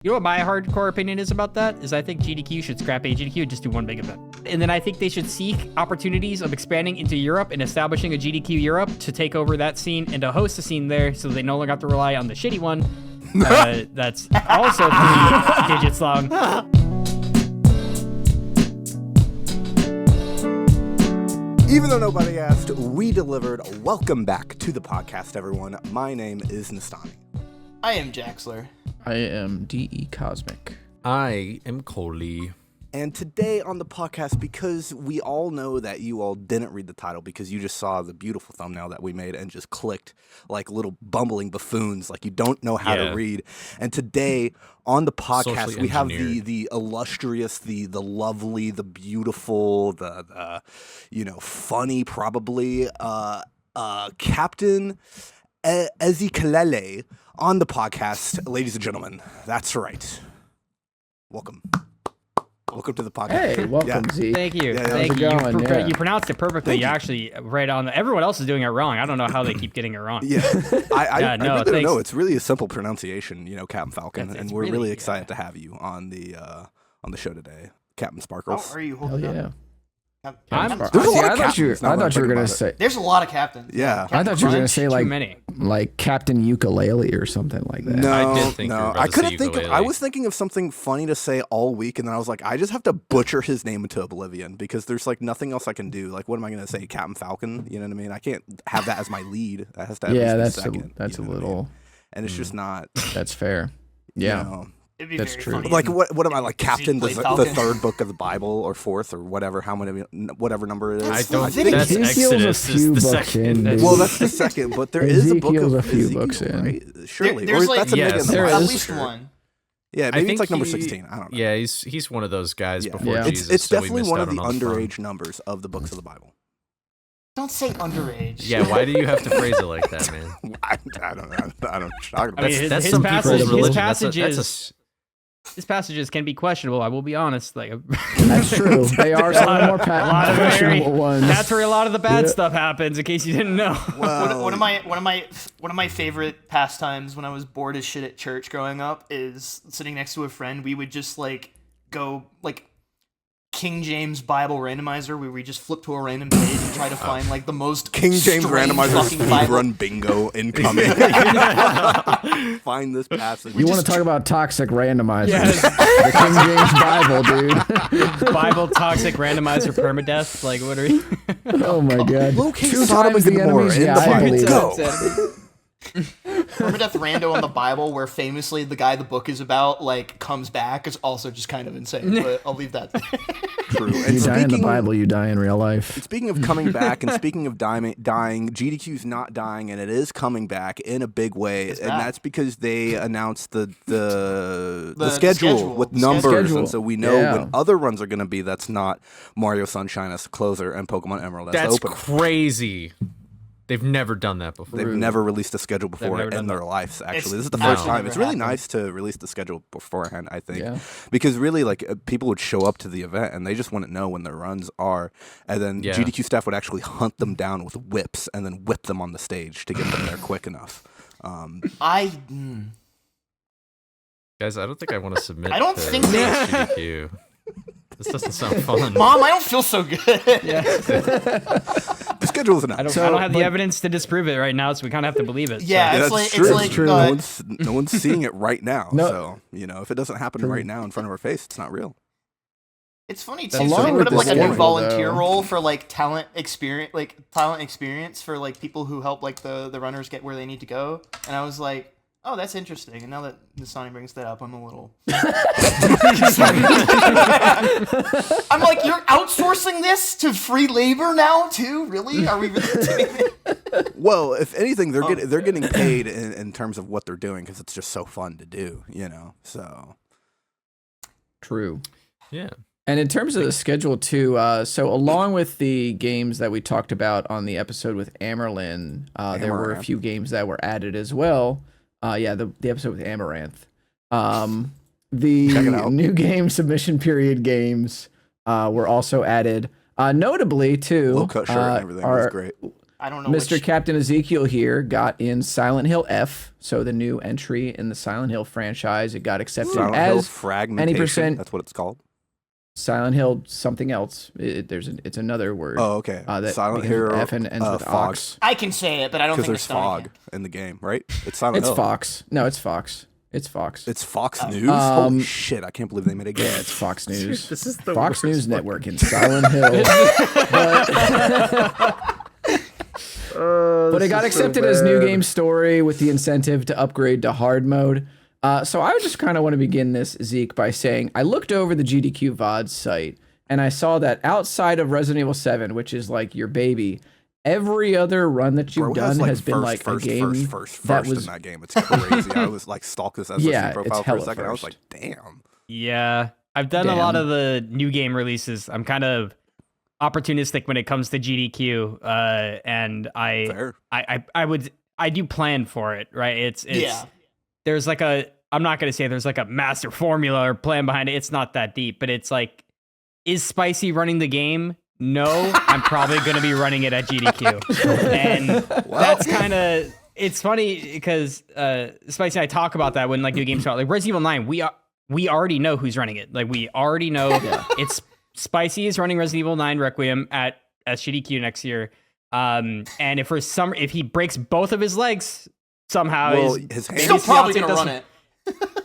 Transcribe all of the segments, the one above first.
You know what my hardcore opinion is about that? Is I think GDQ should scrap GDQ and just do one big event. And then I think they should seek opportunities of expanding into Europe and establishing a GDQ Europe to take over that scene and to host a scene there so they no longer have to rely on the shitty one. That's also 3 digits long. Even though nobody asked, we delivered. Welcome back to the podcast, everyone. My name is Nestani. I am Jaxler. I am DECosmic. I am Coley. And today on the podcast, because we all know that you all didn't read the title because you just saw the beautiful thumbnail that we made and just clicked like little bumbling buffoons, like you don't know how to read. And today on the podcast, we have the illustrious, the lovely, the beautiful, the funny probably, Captain Ezekiel on the podcast, ladies and gentlemen. That's right. Welcome to the podcast. Hey, welcome, Zeke. Thank you. Thank you. You pronounced it perfectly. You actually right on. Everyone else is doing it wrong. I don't know how they keep getting it wrong. Yeah, I really don't know. It's really a simple pronunciation, Captain Falcon, and we're really excited to have you on the show today, Captain Sparkles. How are you holding up? Yeah. There's a lot of captains. I thought you were gonna say. There's a lot of captains. Yeah. I thought you were gonna say many. like Captain Ukulele or something like that. No, I did think I couldn't think of. I was thinking of something funny to say all week, and then I was like, I just have to butcher his name into oblivion because there's like nothing else I can do. Like, what am I gonna say, Captain Falcon? You know what I mean? I can't have that as my lead. That has to have that's second. that's a little. And it's just not. That's fair. Yeah. It'd be That's very true. funny. Like what am I like, Captain the Falcon. third book of the Bible or fourth or whatever whatever number it is? I don't think think that's Ezekiel's Exodus a few is the books second. in. Well, that's the second, but there is a book Ezekiel's of a few Ezekiel, books in. right? Surely, There's or like- that's a yes, million. there At is. least one. Yeah, maybe it's like number 16. I don't know. Yeah, he's one of those guys before Yeah. Jesus. It's so we definitely missed one out of the on the fun. underage numbers of the books of the Bible. Don't say underage. Yeah, why do you have to phrase it like that, man? I don't know. I don't talk about I mean, it. That's his some passage- people's his religion. passages- His passages can be questionable. I will be honest. Like That's true. They are some of the more questionable ones. That's where a lot of the bad stuff happens. In case you didn't know. Well, One of my favorite pastimes when I was bored as shit at church growing up is sitting next to a friend. We would just go King James Bible randomizer where we just flip to a random page and try to find the most King James strange randomizer fucking Bible. speedrun bingo incoming. Find this passage. You want to talk about toxic randomizers? Yes. The King James Bible, dude. Bible toxic randomizer permadeath. Like what are you? Oh my god. Locate 2 Sodom times and the Gomorrah enemies. in Yeah, the I Bible. believe Go. it. Permadeath rando in the Bible, where famously the guy the book is about comes back, is also just kind of insane. But I'll leave that. True. And You die in the Bible, you die in real life. Speaking of coming back and speaking of dying, GDQ's not dying, and it is coming back in a big way, and back. that's because they announced the schedule with numbers, schedule. and so we know Yeah. when other runs are going to be. That's not Mario Sunshine as the closer and Pokemon Emerald as the That's opener. crazy. They've never done that before. They've never released a schedule before never in done their lives, actually. This is the It's first never time. It's really happened. nice to release the schedule beforehand, I think. Yeah. Because really, people would show up to the event and they just wouldn't know when their runs are. And then Yeah. GDQ staff would actually hunt them down with whips and then whip them on the stage to get them there quick enough. Guys, I don't think I want to submit. I don't to think they- GDQ. This doesn't sound fun. Mom, I don't feel so good. The schedule is I announced. don't have the evidence to disprove it right now, so we kind of have to believe it. Yeah, Yeah, it's that's like true. it's like It's true. No one's seeing it right now. No. So, if it doesn't happen right now in front of our face, it's not real. It's funny too. Along So they with put up the a new schedule, volunteer though. role for talent experience for people who help the runners get where they need to go. And I was like, oh, that's interesting. And now that Nestani brings that up, I'm a little. I'm like, you're outsourcing this to free labor now too? Really? Are we really doing it? Well, if anything, they're getting paid in terms of what they're doing because it's just so fun to do, So True. Yeah. And in terms of the schedule too, so along with the games that we talked about on the episode with Amerlin, there were a Amaranth. few games that were added as well. The episode with Amaranth. Check it The out. new game submission period games were also added. Notably too, low cut shirt and everything was great. I don't know. Mr. Captain Ezekiel here got in Silent Hill F, so the new entry in the Silent Hill franchise. It got accepted Silent Hill as fragmentation. any percent. That's what it's called. Silent Hill something else. It's another word. Oh, okay. That Silent begins with Hill F and ends with fog. ox. I can say it, but I don't think Because there's Nestani fog can. in the game, right? It's Silent It's Hill. Fox. No, it's Fox. It's Fox. It's Fox News? Holy shit, I can't believe they made a game. Yeah, it's Fox News. This is the Fox worst News Network in Silent Hill. But it got accepted as new game story with the incentive to upgrade to hard mode. So I just kind of want to begin this, Zeke, by saying I looked over the GDQ VOD site and I saw that outside of Resident Evil 7, which is like your baby, every other run that you've done has been like a game that was in that game. It's crazy. I was like stalked this SSD profile for a second. I was like, damn. Yeah, I've done a lot of the new game releases. I'm kind of opportunistic when it comes to GDQ, and I do plan for it, right? It's there's like I'm not gonna say there's like a master formula or plan behind it. It's not that deep, but it's like, is Spicy running the game? No, I'm probably going to be running it at GDQ. And that's kind of, it's funny because Spicy and I talk about that when like new games start. Like Resident Evil 9, we already know who's running it. Like we already know it's Spicy is running Resident Evil 9 Requiem at GDQ next year. And if he breaks both of his legs somehow, his he's still probably going to run it.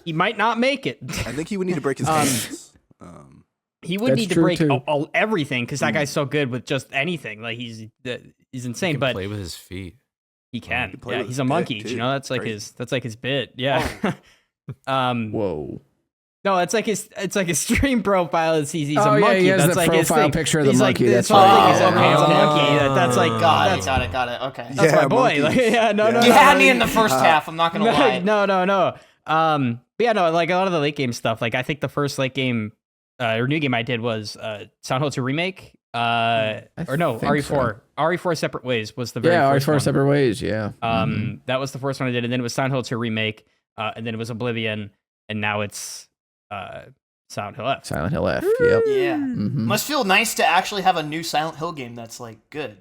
He might not make it. I think he would need to break his hands. He would need to break everything because that guy's so good with just anything. Like he's insane. He can but play with his feet. He can. play with He's his a monkey. bit, You know, that's like his bit. Yeah. Whoa. No, it's like his stream profile. He's a Oh, yeah, monkey. he has That's the like his profile thing. picture of the He's monkey. Like, That's this whole right. thing is okay, it's a monkey. That's like Got it. Okay. That's my boy. Like, yeah, no. You had me in the first half. I'm not gonna lie. No. But yeah, no. Like a lot of the late game stuff. Like I think the first late game or new game I did was Silent Hill 2 Remake. RE4. So. RE4 Separate Ways was the very first RE4 one. Separate Ways. Yeah. That was the first one I did, and then it was Silent Hill 2 Remake, and then it was Oblivion, and now it's Silent Hill F. Silent Hill F. Yep. Yeah. Mm-hmm. Must feel nice to actually have a new Silent Hill game that's like good.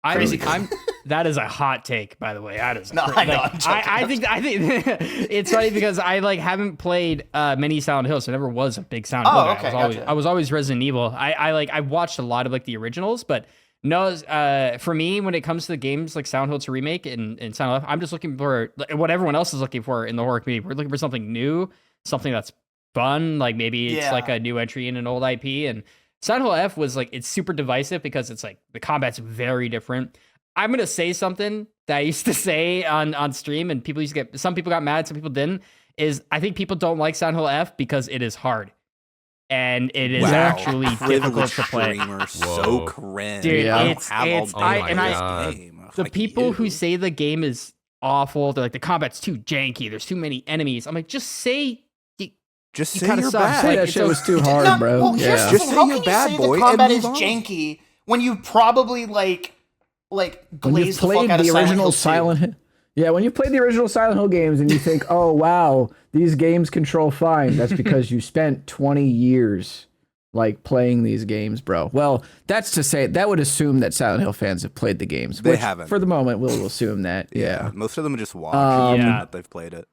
That is a hot take, by the way. That is I think it's funny because I like haven't played many Silent Hills, so I never was a big Silent Hill guy. Okay, gotcha. I was always Resident Evil. I watched a lot of like the originals, but no, for me when it comes to the games like Silent Hill 2 Remake and Silent Hill, I'm just looking for what everyone else is looking for in the horror community. We're looking for something new, something that's fun, like maybe it's like a new entry in an old IP. And Silent Hill F was like, it's super divisive because it's like the combat's very different. I'm gonna say something that I used to say on stream, and some people got mad, some people didn't. Is I think people don't like Silent Hill F because it is hard, and it is actually difficult to play. So cringe. Dude, The the people who say the game is awful, they're like the combat's too janky. There's too many enemies. I'm like, just say you're sucks. bad. Say that shit was too hard, bro. Well, here's the Just thing. say How you're can bad, you say boy, the combat and is move on. janky when you probably like When glazed you've the fuck played out of the Silent original Hill 2? Silent Hill. Yeah, when you play the original Silent Hill games and you think, oh, wow, these games control fine, that's because you spent 20 years like playing these games, bro. Well, that's to say, that would assume that Silent Hill fans have played the games. They haven't. For the moment, we'll assume that, yeah. Most of them just watch that they've played it.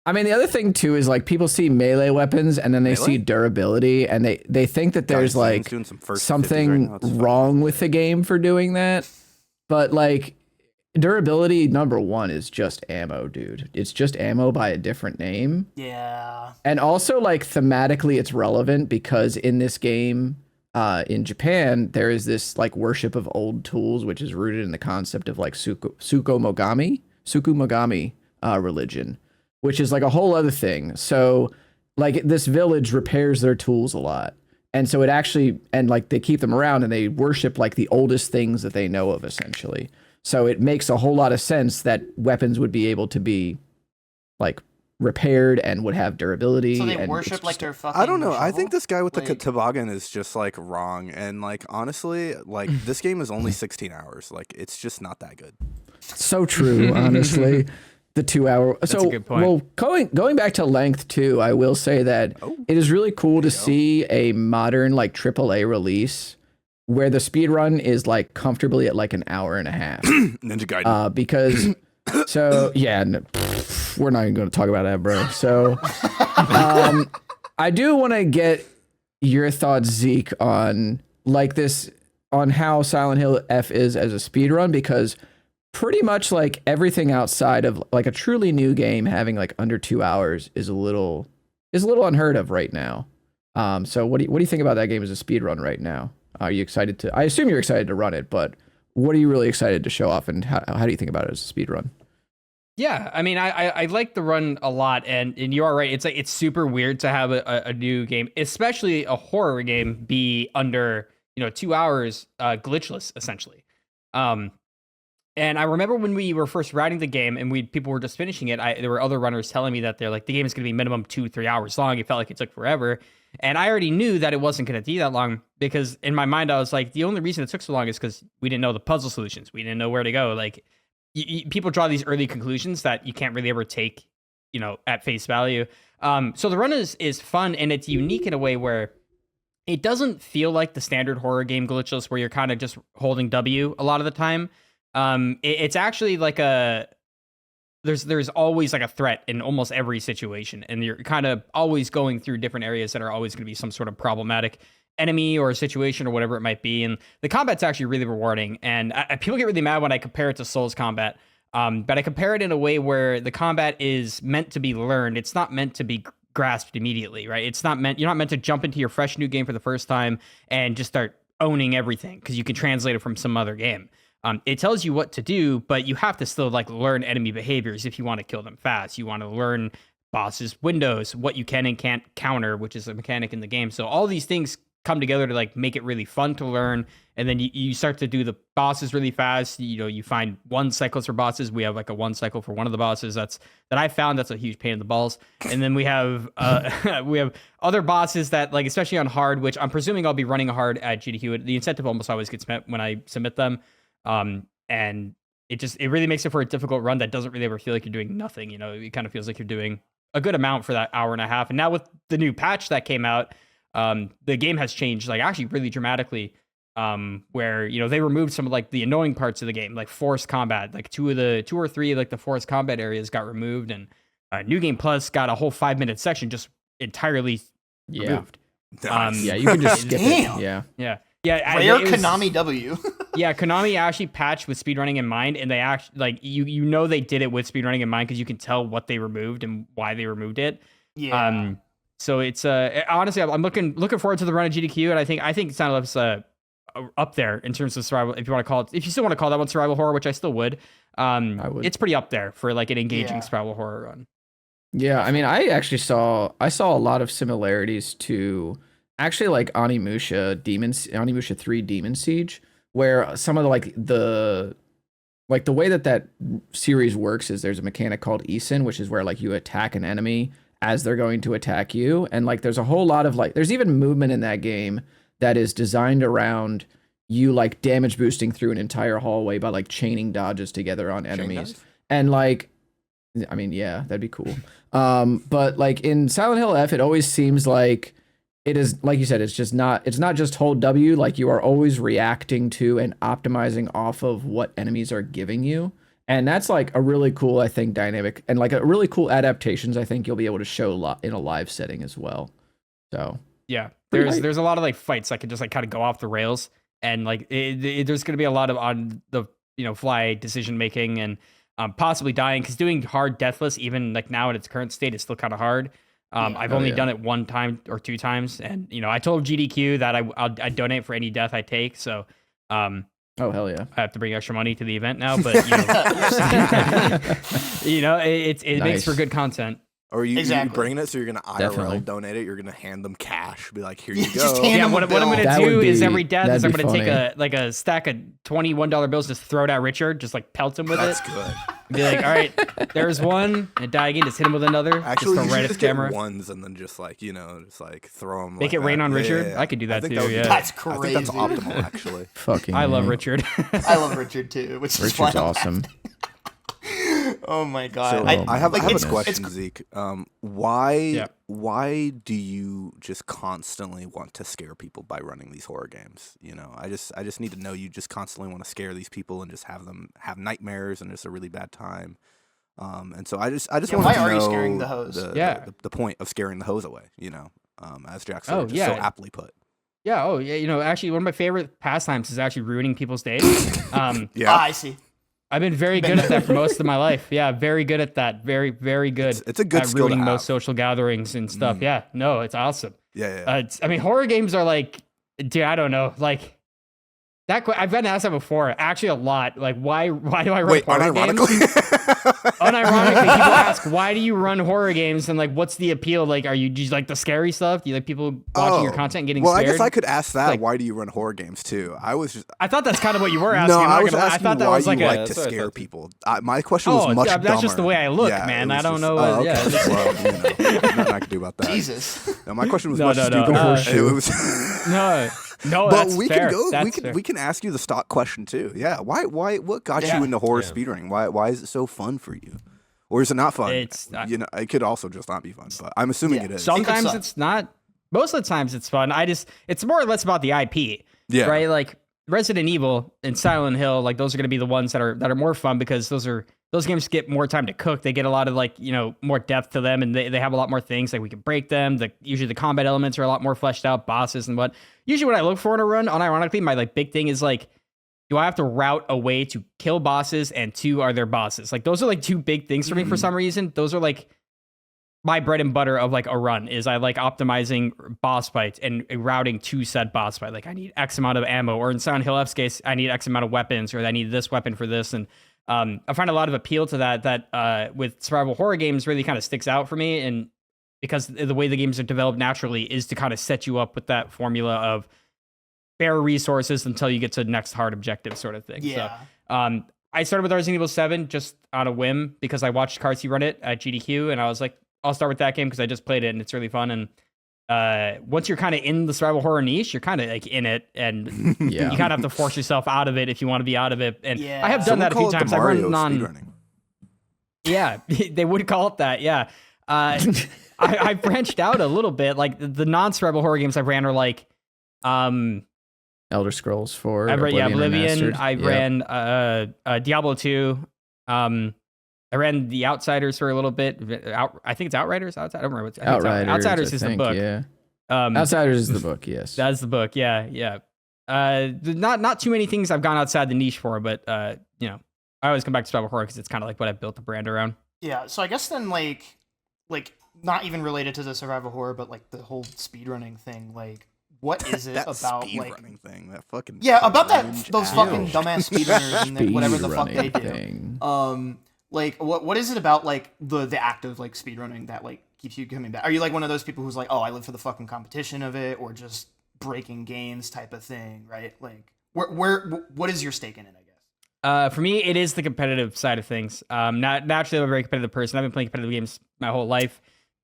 I mean, the other thing, too, is like people see melee weapons and then they see durability and they think that there's like something wrong with the game for doing that. But like durability, number one, is just ammo, dude. It's just ammo by a different name. Yeah. And also, like, thematically, it's relevant because in this game, in Japan, there is this like worship of old tools, which is rooted in the concept of like Sukumogami religion, which is like a whole other thing. So like this village repairs their tools a lot. And so it actually, and like they keep them around and they worship like the oldest things that they know of, essentially. So it makes a whole lot of sense that weapons would be able to be like repaired and would have durability. So they and worship like their fucking I don't know. I shovel? think this guy with the Like- toboggan is just like wrong. And like honestly, like this game is only 16 hours. Like it's just not that good. So true, honestly. The 2 hour. a good point. Well, going back to length too, I will say that it is really cool to see a modern like AAA release where the speed run is like comfortably at like an hour and a half. Ninja Gaiden. Because so yeah, we're not even going to talk about that, bro. So I do want to get your thoughts, Zeke, on like this, on how Silent Hill F is as a speed run, because pretty much like everything outside of like a truly new game having like under 2 hours is a little unheard of right now. So what do you think about that game as a speed run right now? Are you excited to? I assume you're excited to run it, but what are you really excited to show off, and how do you think about it as a speed run? Yeah, I mean, I like the run a lot, and you are right. It's like it's super weird to have a new game, especially a horror game, be under 2 hours, glitchless essentially. And I remember when we were first writing the game and people were just finishing it, there were other runners telling me that they're like, the game is going to be minimum 2-3 hours long. It felt like it took forever. And I already knew that it wasn't going to be that long, because in my mind, I was like, the only reason it took so long is because we didn't know the puzzle solutions. We didn't know where to go. Like, people draw these early conclusions that you can't really ever take, at face value. So the run is fun, and it's unique in a way where it doesn't feel like the standard horror game glitchless where you're kind of just holding W a lot of the time. It's actually like there's always like a threat in almost every situation, and you're kind of always going through different areas that are always going to be some sort of problematic enemy or a situation or whatever it might be. And the combat's actually really rewarding, and people get really mad when I compare it to Souls combat. But I compare it in a way where the combat is meant to be learned. It's not meant to be grasped immediately, right? You're not meant to jump into your fresh new game for the first time and just start owning everything because you can translate it from some other game. It tells you what to do, but you have to still like learn enemy behaviors if you want to kill them fast. You want to learn bosses' windows, what you can and can't counter, which is a mechanic in the game. So all these things come together to like make it really fun to learn. And then you start to do the bosses really fast. You find 1 cycles for bosses. We have like a 1 cycle for one of the bosses. That I found that's a huge pain in the balls. And then we have other bosses that, like, especially on hard, which I'm presuming I'll be running hard at GDQ. The incentive almost always gets met when I submit them. And it really makes it for a difficult run that doesn't really ever feel like you're doing nothing. It kind of feels like you're doing a good amount for that hour and a half. And now with the new patch that came out, the game has changed, like, actually really dramatically, where, they removed some of like the annoying parts of the game, like forced combat, like 2 or 3 like the forced combat areas got removed, and New Game Plus got a whole 5-minute section just entirely removed. Nice. You can just skip Damn. it. Yeah. Yeah, Rare Konami W. Yeah, Konami actually patched with speedrunning in mind, and they actually, like, they did it with speedrunning in mind because you can tell what they removed and why they removed it. Yeah. So it's honestly, I'm looking forward to the run of GDQ, and I think Silent Hill's up there in terms of survival. If you still want to call that one survival horror, which I still would. I would. It's pretty up there for like an engaging survival horror run. Yeah, I mean, I actually saw a lot of similarities to actually like Onimusha 3 Demon Siege, where some of the way that series works is there's a mechanic called Esin, which is where like you attack an enemy as they're going to attack you, and like there's a whole lot of like there's even movement in that game that is designed around you like damage boosting through an entire hallway by like chaining dodges together on enemies. And like, I mean, yeah, that'd be cool. But like in Silent Hill F, it always seems like it is, like you said, it's not just hold W, like you are always reacting to and optimizing off of what enemies are giving you. And that's like a really cool, I think, dynamic, and like a really cool adaptations I think you'll be able to show in a live setting as well. So yeah, there's a lot of like fights that can just like kind of go off the rails, and like there's going to be a lot of on the fly decision making, and possibly dying, because doing hard deathless even like now in its current state is still kind of hard. I've only done it 1 time or 2 times, and I told GDQ that I'd donate for any death I take. So oh hell yeah! I have to bring extra money to the event now, but it makes for good content. Or you Exactly. bringing it, so you're gonna IRL Definitely. donate it. You're gonna hand them cash. Be like, here you Just go. hand Yeah, them what a I'm bill. gonna That do would is be- every death is I'm that'd gonna be take a stack of $21 bills, just throw it at Richard, just like pelt him with That's it. good. Be like, all right, there's one, and die again, just hit him with another, Actually, just you throw right should at the just get camera. ones and then just like just like throw them. Make like it rain that. on Yeah, Richard? yeah, yeah. I could do that think too, would be yeah. good. That's I think that's crazy. optimal, actually. Fucking I love man. Richard. I love Richard too, which is Richard's why I'm awesome. Oh my god! So I have a question, Zeke. Why do you just constantly want to scare people by running these horror games? You know, I just need to know you just constantly want to scare these people and just have them have nightmares and just a really bad time. And so I just want to know why are you scaring the hose? The point of scaring the hose away. You know, as Jaxler so aptly put. Yeah. Oh, yeah. You know, actually, one of my favorite pastimes is actually ruining people's days. I see. I've been very good at that for most of my life. Yeah, very good at that. Very, very good. It's a good skill ruining to have. most social gatherings and stuff. Yeah. No, it's awesome. Yeah. I mean, horror games are like, dude, I don't know, like. I've been asked that before, actually a lot. Like, why do I run horror games? Unironically, people ask, why do you run horror games? And like, what's the appeal? Like, do you like the scary stuff? Do you like people watching your content and getting scared? Well, I guess I could ask that. Like, why do you run horror games too? I thought that's kind of what you were asking. No, I was asking I thought that was like you like to scare people. My question was much dumber. That's just the way I look, man. I don't know. Well, nothing I can do about that. Jesus. No, my question was much stupider. No, but that's we fair. can go. We can ask you the stock question too. Yeah, why? What got you into horror speedrunning? Why is it so fun for you, or is it not fun? It could also just not be fun. But I'm assuming it is. Sometimes it's not. Most of the times it's fun. It's more or less about the IP. Yeah. Right. Like Resident Evil and Silent Hill. Like those are going to be the ones that are more fun because those games get more time to cook. They get a lot of more depth to them, and they have a lot more things. Like we can break them. Usually the combat elements are a lot more fleshed out, bosses and what. Usually what I look for in a run, unironically, my big thing is do I have to route a way to kill bosses, and two, are there bosses? Like those are two big things for me for some reason. Those are my bread and butter of a run is I like optimizing boss fights and routing to said boss fight. Like I need X amount of ammo, or in Silent Hill F's case, I need X amount of weapons, or I need this weapon for this. And I find a lot of appeal to that with survival horror games really kind of sticks out for me. And because the way the games are developed naturally is to kind of set you up with that formula of bare resources until you get to the next hard objective sort of thing. Yeah. So I started with Resident Evil 7 just on a whim because I watched Carsey run it at GDQ, and I was like, I'll start with that game because I just played it and it's really fun. And once you're kind of in the survival horror niche, you're kind of in it, and you kind of have to force yourself out of it if you want to be out of it. And I have done that a few times. I run on. Yeah, they would call it that. Yeah. I branched out a little bit. Like the non-survival horror games I ran are Elder Scrolls 4. Oblivion. I ran Diablo 2. I ran The Outsiders for a little bit. I think it's Outriders. I don't remember. Outriders is the book. Yeah. Outsiders is the book. Yes. That's the book. Yeah. Not too many things I've gone outside the niche for, but I always come back to survival horror because it's kind of what I built the brand around. Yeah. So I guess then like not even related to the survival horror, but the whole speedrunning thing. What is it about speedrunning thing? That fucking about those fucking dumbass speedrunners and whatever the fuck they do. Thing. What is it about the act of speedrunning that keeps you coming back? Are you one of those people who's I live for the fucking competition of it, or just breaking games type of thing, right? What is your stake in it, I guess? For me, it is the competitive side of things. Naturally, I'm a very competitive person. I've been playing competitive games my whole life.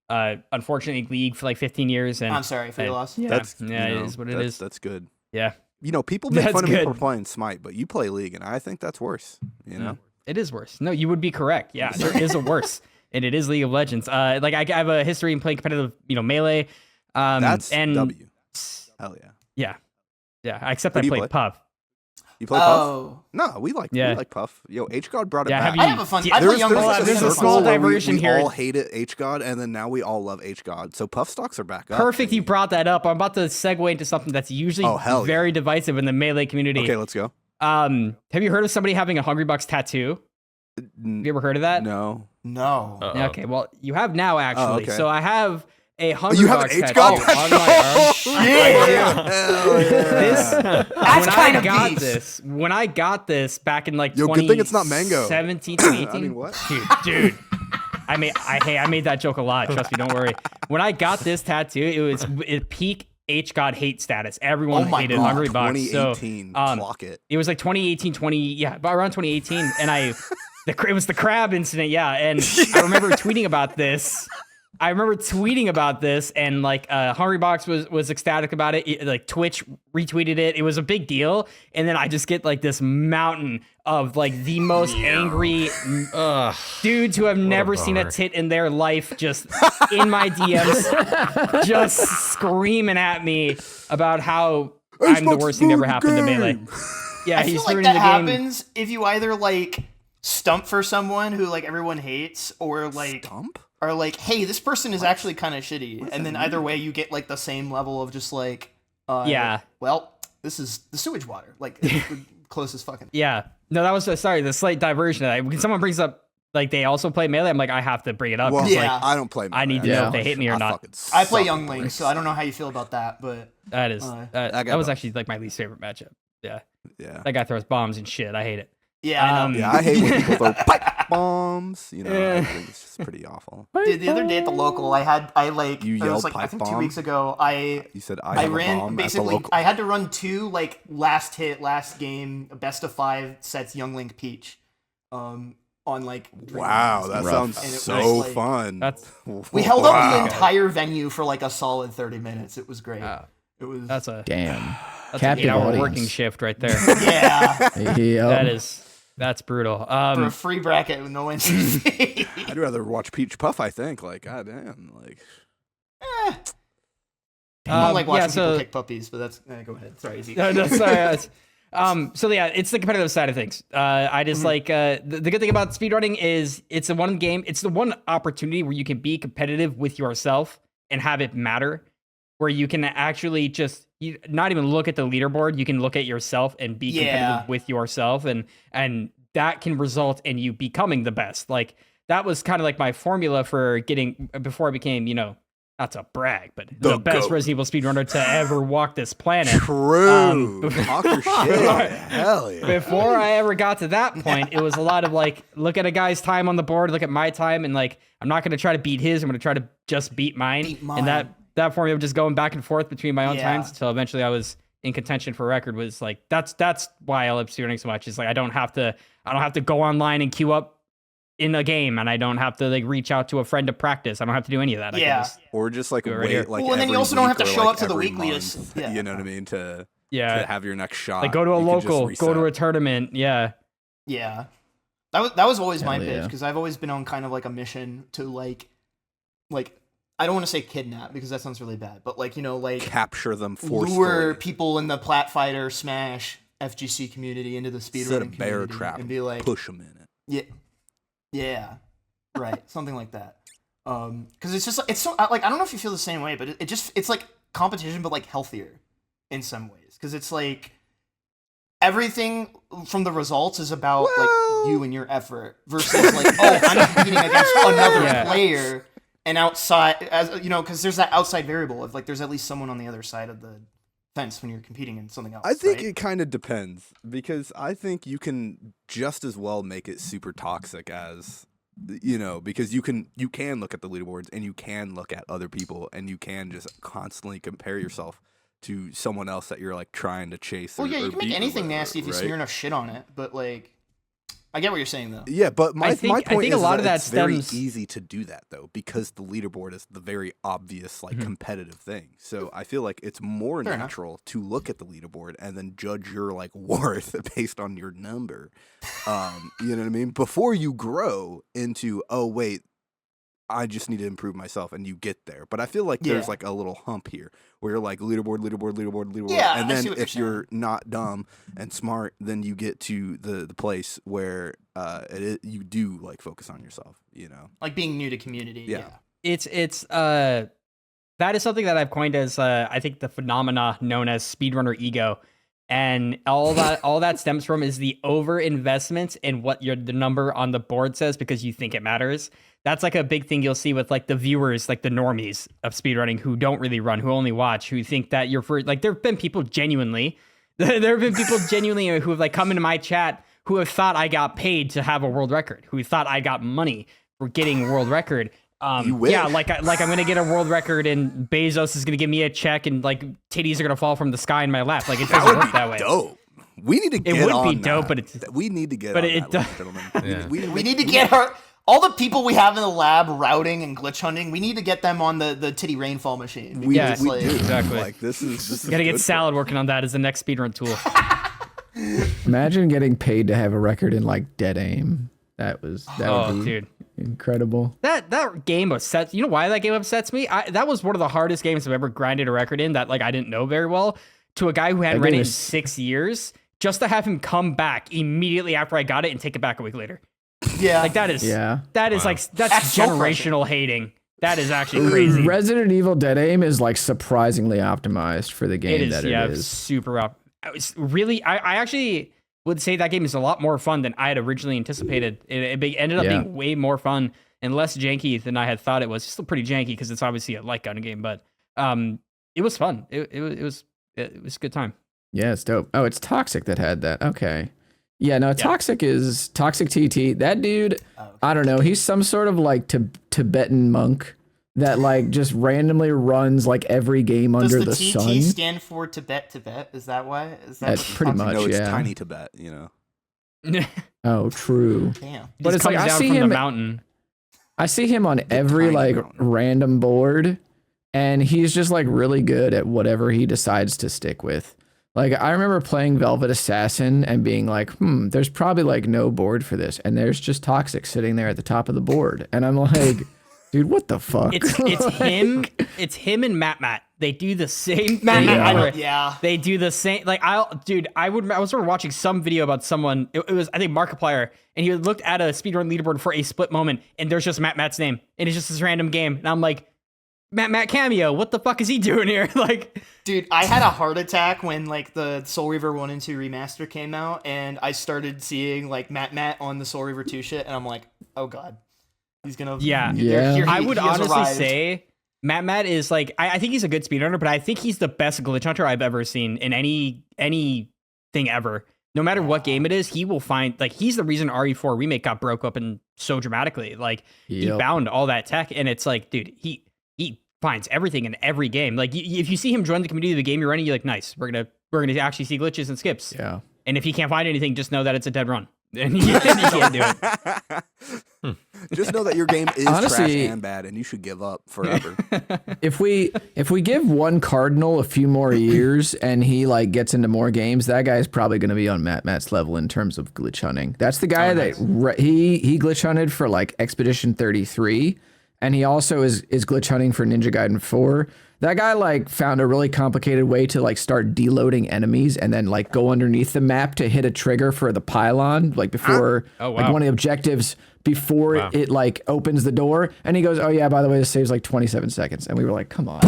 Unfortunately, League for 15 years. And I'm sorry for your loss. Yeah, it is what it is. That's good. Yeah. People make fun of me for playing Smite, but you play League, and I think that's worse. You know? It is worse. No, you would be correct. Yeah, there is a worse, and it is League of Legends. I have a history in playing competitive, Melee. That's W. Hell yeah. Yeah. Except I played Puff. You play Puff? No, we like Puff. Yo, HGod brought it back. I have a fun. I play Young Bucks. There's a small diversion here. We all hated HGod, and then now we all love HGod. So Puff stocks are back up. Perfect, you brought that up. I'm about to segue into something that's usually very divisive in the Melee community. Okay, let's go. Have you heard of somebody having a Hungry Bucks tattoo? Have you ever heard of that? No. Okay, well, you have now, actually. Okay. So I have a Hungry Bucks tattoo on my arm. That's when I got this back in 2017, good thing it's not mango. 2018. I mean, what? Dude. I made that joke a lot. Trust me, don't worry. When I got this tattoo, it peak HGod hate status. Everyone hated Hungry Bucks. 2018, clock it. It was 2018, about around 2018, and it was the crab incident, and I remember tweeting about this I remember tweeting about this, and like Hungrybox was ecstatic about it. Like Twitch retweeted it. It was a big deal, and then I just get like this mountain of like the most angry dudes who have never seen a bummer. tit in their life, just in my DMs, just screaming at me about how I'm the worst thing that ever happened to Melee. Yeah, I he's feel like ruining that the game. happens if you either like stump for someone who like everyone hates, or like Stump? are like, hey, this person is actually kind of shitty, and then either way you get like the same level of just like, Yeah. well, this is the sewage water, like it's the closest fucking. Yeah. No, that was sorry. The slight diversion. When someone brings up like they also play Melee, I'm like, I have to bring it up. Well, 'cause, Yeah. like, I don't play. I need to Melee. know if they hate me or not. fucking I play suck Young at Link, Melee. so I don't know how you feel about that, but That is I that got was both. actually like my least favorite matchup. Yeah. Yeah. That guy throws bombs and shit. I hate it. yeah, I know. Yeah, I hate when people throw pipe bombs. You know, I think it's just pretty awful. Dude, the other day at the local, I You it was yelled like I pipe think 2 bomb? weeks ago, I You said I have a ran bomb at the basically. local. I had to run 2 like last game, best of 5 sets Young Link Peach, on like. Wow, that Rough. sounds And it was so like- fun. That's We held up the Wow. entire venue for like a solid 30 minutes. It was great. It was. that's a Damn. that's Captive an 8-hour audience. working shift right there. Yeah, That's brutal. for a free bracket with no entry fee. I'd rather watch Peach Puff. I think. Like, goddamn. Like, I don't like watching yeah, people so kick puppies, but that's go ahead. Sorry, Zeke. no, sorry. So yeah, it's the competitive side of things. I just like the good thing about speedrunning is it's the one game, it's the one opportunity where you can be competitive with yourself and have it matter, where you can actually just not even look at the leaderboard. You can look at yourself and be competitive with yourself, and that can result in you becoming the best. Like that was kind of like my formula for getting before I became, not to brag, but the best GOAT. Resident Evil speedrunner to ever walk this planet. true. Talk your shit. Hell yeah. Before I ever got to that point, it was a lot of like, look at a guy's time on the board, look at my time, and like, I'm not going to try to beat his, I'm going to try to just beat mine. And that formula of just going back and forth between my own times until eventually I was in contention for record was like, that's why I love speedrunning so much. Is like, I don't have to go online and queue up in a game, and I don't have to like reach out to a friend to practice. I don't have to do any of that. I can just, Or just like Do it right wait, here. like Well, and then you every also don't have week to or, show like, up to the every weekly to month, yeah. You know what I mean? To yeah, have your next shot. like go to a You can just local, go to a reset. tournament. Yeah. Yeah, that was always my Hell pitch, yeah. because I've always been on kind of like a mission to like I don't want to say kidnap because that sounds really bad, but like Capture them forcefully. lure people in the Plat Fighter Smash FGC community into the Set a speedrunning bear community trap. and be like, push them in it. yeah, right, something like that. Because it's just it's so like I don't know if you feel the same way, but it's like competition, but like healthier in some ways, because it's like everything from the results is about like you and your effort versus like I'm competing against another player and outside, as because there's that outside variable of like there's at least someone on the other side of the fence when you're competing in something else. I think right? it kind of depends, because I think you can just as well make it super toxic as because you can look at the leaderboards and you can look at other people and you can just constantly compare yourself to someone else that you're like trying to chase. Well, or, yeah, you or can make beat or anything whatever, nasty if you right? smear enough shit on it, but like I get what you're saying though. Yeah, but my think point a is lot of that it's very stems- easy to do that though, because the leaderboard is the very obvious like competitive thing. So I feel like it's more Fair enough. natural to look at the leaderboard and then judge your like worth based on your number. You know what I mean? Before you grow into, oh wait, I just need to improve myself, and you get there. But I feel like there's like a little hump here where you're like leaderboard, Yeah, and I then see what if you're you're not dumb and smart, then you get to the place where you do like focus on yourself. Like being new to community. Yeah. It's that is something that I've coined as I think the phenomena known as speedrunner ego, and all that stems from is the over investment in what the number on the board says because you think it matters. That's like a big thing you'll see with like the viewers, like the normies of speedrunning who don't really run, who only watch, who think that you're for like there have been people genuinely who have like come into my chat who have thought I got paid to have a world record, who thought I got money for getting a world record. You wish. Yeah, like I'm gonna get a world record and Bezos is gonna give me a check and like titties are gonna fall from the sky in my lap. Like it That doesn't would work that way. dope. We need to get would on be dope, that. but it's- we need to get but on it that, ladies does- and gentlemen. Yeah. We need to get all the people we have in the lab routing and glitch hunting, we need to get them on the titty rainfall machine. We Yeah, do. exactly. Like this is Gotta get good Salad working on that as the next speedrun tool. Imagine getting paid to have a record in like dead aim. That would be dude. incredible. That game upsets. You know why that game upsets me? That was one of the hardest games I've ever grinded a record in. That like I didn't know very well. To a guy who hadn't That ran game it in is- 6 years, just to have him come back immediately after I got it and take it back a week later. Yeah. Like that is Yeah. like that's That's soul generational hating. That is actually crazy. Resident Evil Dead Aim is like surprisingly optimized for the game It is, that yeah, it is. super up. It's really, I actually would say that game is a lot more fun than I had originally anticipated. It ended up Yeah. being way more fun and less janky than I had thought it was. It's still pretty janky because it's obviously a light gun game, but it was fun. It was a good time. Yeah, it's dope. Oh, it's Toxic that had that. Okay. Yeah, no, Toxic is Toxic TT. That dude, I don't know. He's some sort of like Tibetan monk that like just randomly runs like every game Does under the the TT sun. stand for Tibet? Is that why? Is that That's pretty much, No, it's yeah. Tiny Tibet. You know. Oh, true. Damn. But Just it's like comes I down see from the him. mountain. I see him on every tiny like mountain. random board, and he's just like really good at whatever he decides to stick with. Like I remember playing Velvet Assassin and being like, there's probably like no board for this, and there's just Toxic sitting there at the top of the board, and I'm like, dude, what the fuck? It's him and Matt. They do the same thing. Yeah. They do the same. Like I was sort of watching some video about someone. It was I think Markiplier, and he looked at a speedrun leaderboard for a split moment, and there's just Matt's name, and it's just this random game, and I'm like, Matt cameo. What the fuck is he doing here? Like, Dude, I had a heart attack when like the Soul Reaver 1 and 2 remaster came out, and I started seeing like Matt on the Soul Reaver 2 shit, and I'm like, oh god, he's gonna Yeah. Here I would he has honestly arrived. say Matt is like I think he's a good speedrunner, but I think he's the best glitch hunter I've ever seen in anything ever. No matter what game it is, he will find like he's the reason RE4 remake got broke up and so dramatically. Like he Yep. bound all that tech, and it's like, dude, he finds everything in every game. Like if you see him join the community of the game you're running, you're like, nice, we're gonna actually see glitches and skips. Yeah. And if he can't find anything, just know that it's a dead run. And you can't do it. Just know that your game is Honestly- trash and bad, and you should give up forever. If we give one Cardinal a few more years and he like gets into more games, that guy's probably going to be on Matt's level in terms of glitch hunting. That's the guy that he glitch hunted for like Expedition 33, and he also is glitch hunting for Ninja Gaiden 4. That guy like found a really complicated way to like start deloading enemies and then like go underneath the map to hit a trigger for the pylon like before Oh, like wow. one of the objectives before it like opens the door, and he goes, oh yeah, by the way, this saves like 27 seconds, and we were like, come on.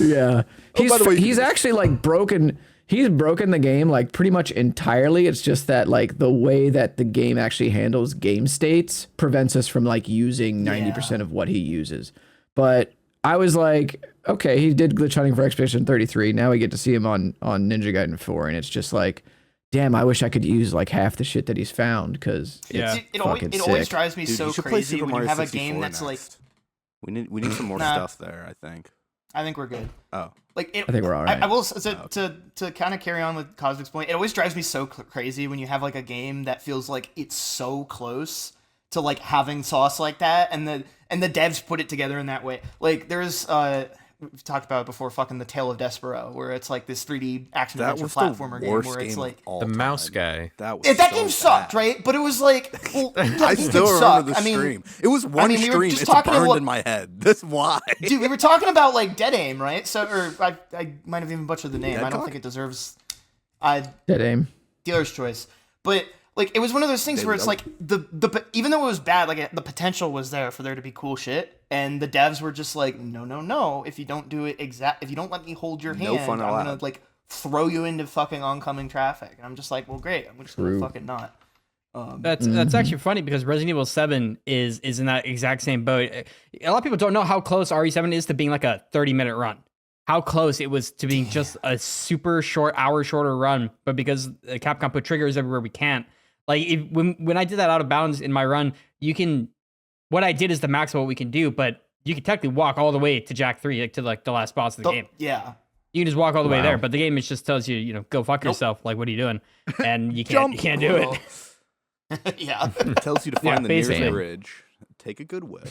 Yeah. by the way, He's actually like broken the game like pretty much entirely. It's just that like the way that the game actually handles game states prevents us from like using 90% of what he uses. But I was like, okay, he did glitch hunting for Expedition 33. Now we get to see him on Ninja Gaiden 4, and it's just like, damn, I wish I could use like half the shit that he's found because Yeah. It always drives me Dude, so you should play crazy Super when Mario you have a 64 game that's like, next. We need some more Nah. stuff there. I think. I think we're good. Oh, Like I think we're all right. I will to kind of carry on with Cosmic's point. It always drives me so crazy when you have like a game that feels like it's so close to like having sauce like that, and the devs put it together in that way. Like there's we've talked about it before, fucking The Tale of Despero, where it's like this 3D action that adventure was platformer the game worst where it's game like of all The time. mouse guy. That was that so game sucked, bad. right? But it was like, well, yeah, I it still could remember suck. the I mean, stream. It was one we were stream. just It's talking burned about- in my head. That's why. Dude, we were talking about like Dead Aim, right? So, or I might have even butchered the name. I don't Deadcock? think it deserves Dead aim. dealer's choice. But like, it was one of those things where it's like the even though it was bad, like the potential was there for there to be cool shit, and the devs were just like, no, if you don't do it if you don't let me hold your No hand, fun I'm allowed. gonna like throw you into fucking oncoming traffic. And I'm just like, well, great, I'm just True. gonna fucking not. That's actually funny because Resident Evil 7 is in that exact same boat. A lot of people don't know how close RE7 is to being like a 30-minute run. How close it was to being just a super short, hour shorter run, but because Capcom put triggers everywhere we can't. Like when I did that out of bounds in my run, what I did is the max of what we can do, but you can technically walk all the way to Jack 3, like to like the last boss of the game. Yeah. You can just walk all the way Wow. there, but the game just tells you, go fuck yourself. Like, what are you doing? And you can't do it. Yeah. It tells you to find the basically. nearest bridge. Take a good whip.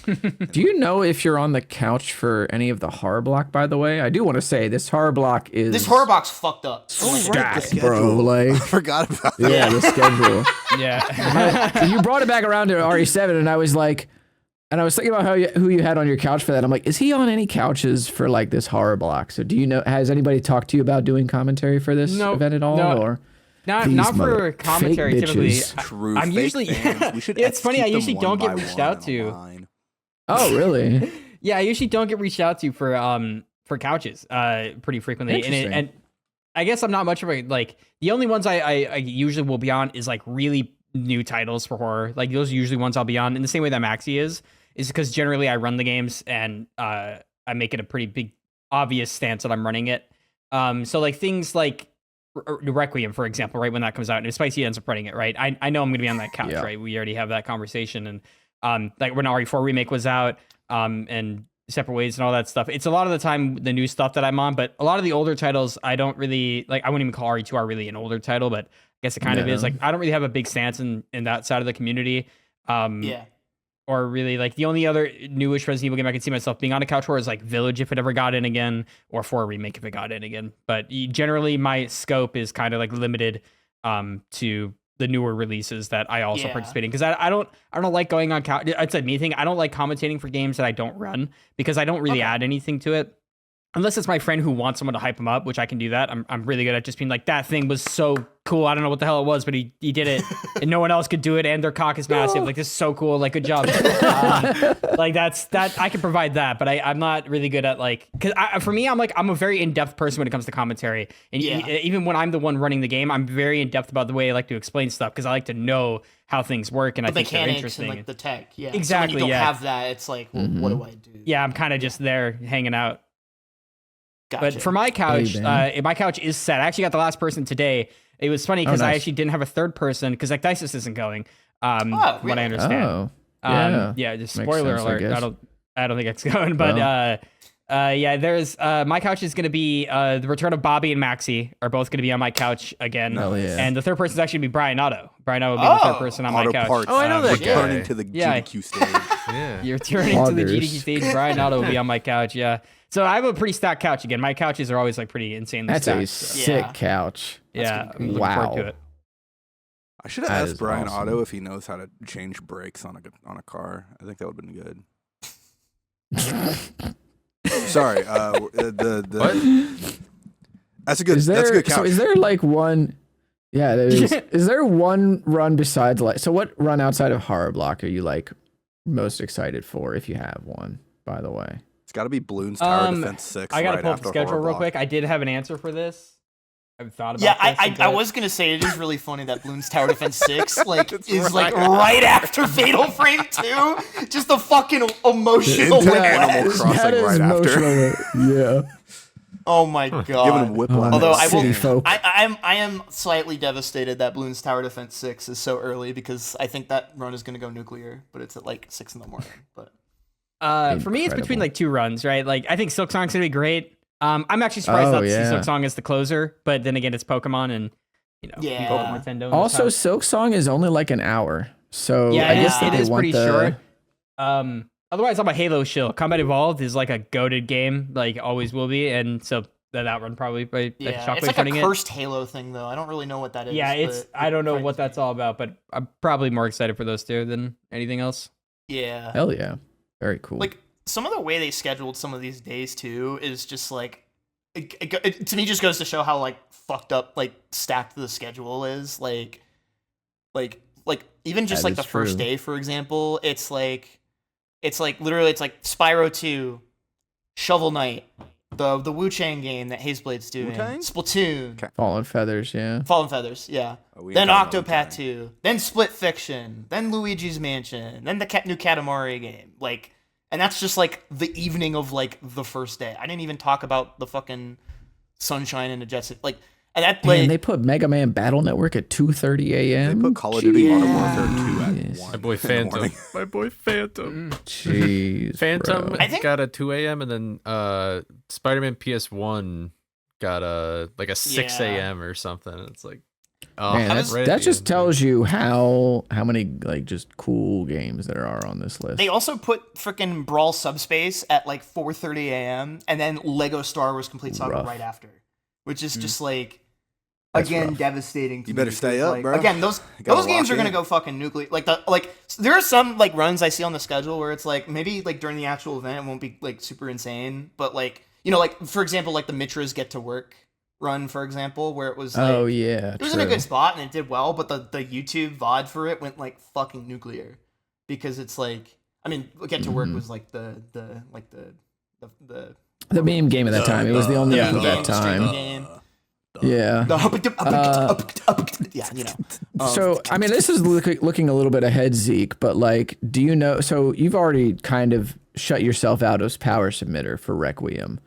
Do you know if you're on the couch for any of the horror block, by the way? I do want to say this horror block is This horror box fucked up. stacked, bro. Like, I forgot about that. yeah, the schedule. Yeah. You brought it back around to RE7, and I was like, and I was thinking about who you had on your couch for that. I'm like, is he on any couches for like this horror block? So do you know? Has anybody talked to you about doing commentary for this event at all? No. Or Not for commentary. fake Typically, bitches. True. I'm fake usually. fans. We should It's funny. I execute usually them don't one get by reached one out on a to. line. Oh, really? Yeah, I usually don't get reached out to for couches pretty frequently, Interesting. and I guess I'm not much of a like. The only ones I usually will be on is like really new titles for horror. Like those are usually ones I'll be on in the same way that Maxi is because generally I run the games and I make it a pretty big obvious stance that I'm running it. So like things like Requiem, for example, right when that comes out, and if Spicy ends up running it, right, I know I'm gonna be on that couch, Yeah. right? We already have that conversation, and like when RE4 remake was out, and Separate Ways and all that stuff. It's a lot of the time the new stuff that I'm on, but a lot of the older titles I don't really like. I wouldn't even call RE2R really an older title, but I guess it kind of is. Like I don't really have a big stance in that side of the community. Yeah. Or really like the only other newish Resident Evil game I can see myself being on a couch for is like Village if it ever got in again, or for a remake if it got in again. But generally my scope is kind of like limited to the newer releases that I also participate in, because I don't like going on couch. It's a me thing. I don't like commentating for games that I don't run because I don't really add anything to it. Unless it's my friend who wants someone to hype him up, which I can do that. I'm really good at just being like, that thing was so cool. I don't know what the hell it was, but he did it, and no one else could do it, and their cock is massive. Like, this is so cool. Like, good job. Like, that I can provide that, but I'm not really good at like, because for me, I'm a very in-depth person when it comes to commentary, and even when I'm the one running the game, I'm very in-depth about the way I like to explain stuff because I like to know how things work, and I think they're interesting. And like the tech, exactly. So when you don't have that, it's like, well, what do I do? Yeah, I'm kind of just there hanging out. Gotcha. But for my couch, my couch is set. I actually got the last person today. It was funny because I actually didn't have a third person because like Dices isn't going. What I understand. Yeah. Just spoiler sense, alert. I don't think it's going. But there's my couch is going to be the return of Bobby and Maxi are both going to be on my couch again. Oh, yeah. And the third person is actually going to be Brian Otto. Brian Otto will be the third person on my couch. Parts. Oh, I know that guy. Returning to the GDQ stage. Yeah. You're turning to the GDQ stage. Brian Otto will be on my couch. Yeah. So I have a pretty stacked couch again. My couches are always like pretty insanely That's stacked. a sick couch. Yeah, I'm looking Wow. forward to it. I should have That asked is Brian awesome. Otto if he knows how to change brakes on a car. I think that would have been good. Sorry, What? That's a good. Is there, that's a good couch. so is there like one? Yeah, there is. Is there one run besides like? So what run outside of Horror Block are you like most excited for, if you have one? By the way, It's got to be Bloons Tower Defense 6. I gotta right pull up the after schedule Horror real Block. quick. I did have an answer for this. I've thought about Yeah, this. I was gonna say it is really funny that Bloons Tower Defense 6 like is like right after Fatal Frame 2. Just a fucking emotional Into whiplash. Animal Crossing that is right after. emotional. Yeah. Oh my Giving god. whiplash. Although I City will, folk. I am slightly devastated that Bloons Tower Defense 6 is so early because I think that run is gonna go nuclear, but it's at like 6 in the morning. But for me, it's between Incredible. like two runs, right? Like I think Silk Song's gonna be great. I'm actually surprised not to see Silk Song as the closer, but then again, it's Pokemon, and Yeah. Pokemon Nintendo. Also, Silk Song is only like an hour, so yeah, I guess that it they is want pretty the. short. Otherwise, I'm a Halo shill. Combat Evolved is like a goated game, like always will be, and so that run probably by yeah, Shockwave it's like running a it. cursed Halo thing though. I don't really know what that is. Yeah, it's but I don't know it what frightens that's me. all about, but I'm probably more excited for those two than anything else. Yeah. Hell yeah, very cool. Like some of the way they scheduled some of these days too is just like it to me just goes to show how like fucked up like stacked the schedule is like even just That like the is first true. day for example it's like literally it's like Spyro 2, Shovel Knight, the Wu Chang game that Hazeblade's doing, Wu-Tang? Splatoon, Okay. Fallen Feathers, yeah. Fallen Feathers, yeah. Oh, we Then ain't talking about Octopath Wu-Tang. 2, then Split Fiction, then Luigi's Mansion, then the new Katamari game. Like, and that's just like the evening of like the first day. I didn't even talk about the fucking Sunshine and the Jet Set. Like, and that Man, like, they put Mega Man Battle Network at 2:30 They a.m. put Call of Duty Modern Warfare 2 Jeez. at 1. My boy in the Phantom. morning. My boy Phantom. Jeez, Phantom bro. I think- got a 2 a.m. and then Spider-Man PS1 got a like a 6 Yeah. a.m. or something. It's like Man, that just tells you how many like just cool games there are on this list. They also put freaking Brawl Subspace at like 4:30 a.m. and then Lego Star Wars Complete Saga right after, which is just like again devastating. To you better me, stay up, like, bro. Again, those games are gonna go fucking nuclear. Like there are some like runs I see on the schedule where it's like maybe like during the actual event it won't be like super insane, but like like for example like the Mitras Get to Work run, for example, where it was like, it was in a good spot and it did well, but the YouTube VOD for it went like fucking nuclear because it's like, I mean, Get to Work was like the meme game at that time. It was the only meme at that time. Yeah. So I mean, this is looking a little bit ahead, Zeke, but like, do you know? So you've already kind of shut yourself out as power submitter for Requiem.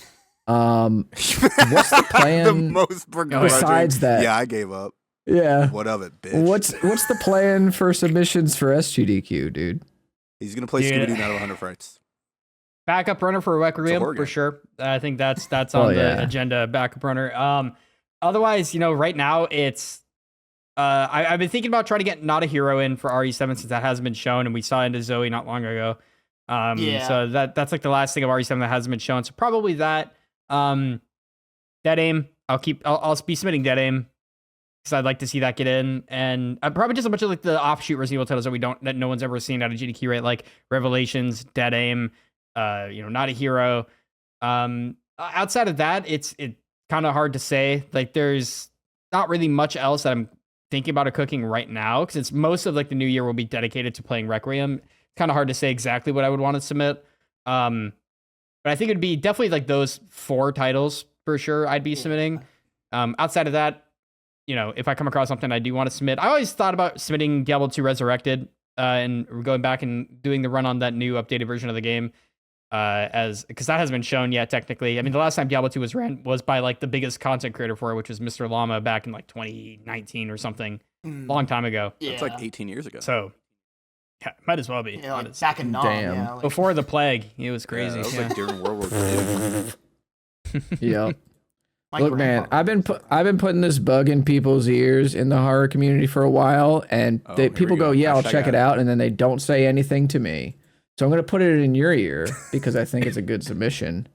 What's the plan? The most besides that? Yeah, I gave up. Yeah. What of it, bitch? What's the plan for submissions for SGDQ, dude? He's gonna play Scooby-Doo Night of 100 Frights. Backup runner for Requiem for sure. I think that's on the agenda. Backup runner. Otherwise, right now it's. I've been thinking about trying to get Not a Hero in for RE7 since that hasn't been shown, and we saw into Zoe not long ago. So that's like the last thing of RE7 that hasn't been shown. So probably that. Dead Aim. I'll be submitting Dead Aim because I'd like to see that get in, and probably just a bunch of like the offshoot Resident Evil titles that no one's ever seen out of GDQ, right? Like Revelations, Dead Aim, Not a Hero. Outside of that, it's kind of hard to say. Like there's not really much else that I'm thinking about or cooking right now because it's most of like the new year will be dedicated to playing Requiem. It's kind of hard to say exactly what I would want to submit. But I think it'd be definitely like those 4 titles for sure I'd be submitting. Outside of that, if I come across something I do want to submit, I always thought about submitting Diablo 2 Resurrected and going back and doing the run on that new updated version of the game because that hasn't been shown yet technically. I mean, the last time Diablo 2 was ran was by like the biggest content creator for it, which was Mr. Llama back in like 2019 or something, long time ago. Yeah. That's like 18 years ago. So. Yeah, might as well be. Yeah, like back in Damn. Before the plague, it was crazy. That was like during World War II. Yeah. Look, man, I've been putting this bug in people's ears in the horror community for a while, and people go, "Yeah, I'll check it out," and then they don't say anything to me. So I'm gonna put it in your ear because I think it's a good submission.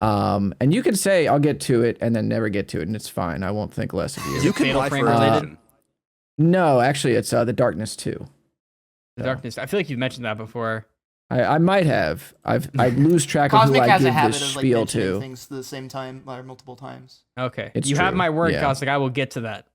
And you can say I'll get to it, and then never get to it, and it's fine. I won't think less of you. You can lie for related. No, actually, it's The Darkness 2. The Darkness. I feel like you've mentioned that before. I might have. I lose track of who I give this spiel to. Things the same time or multiple times. Okay, it's you true. have my word, Cosmic. I will get to that.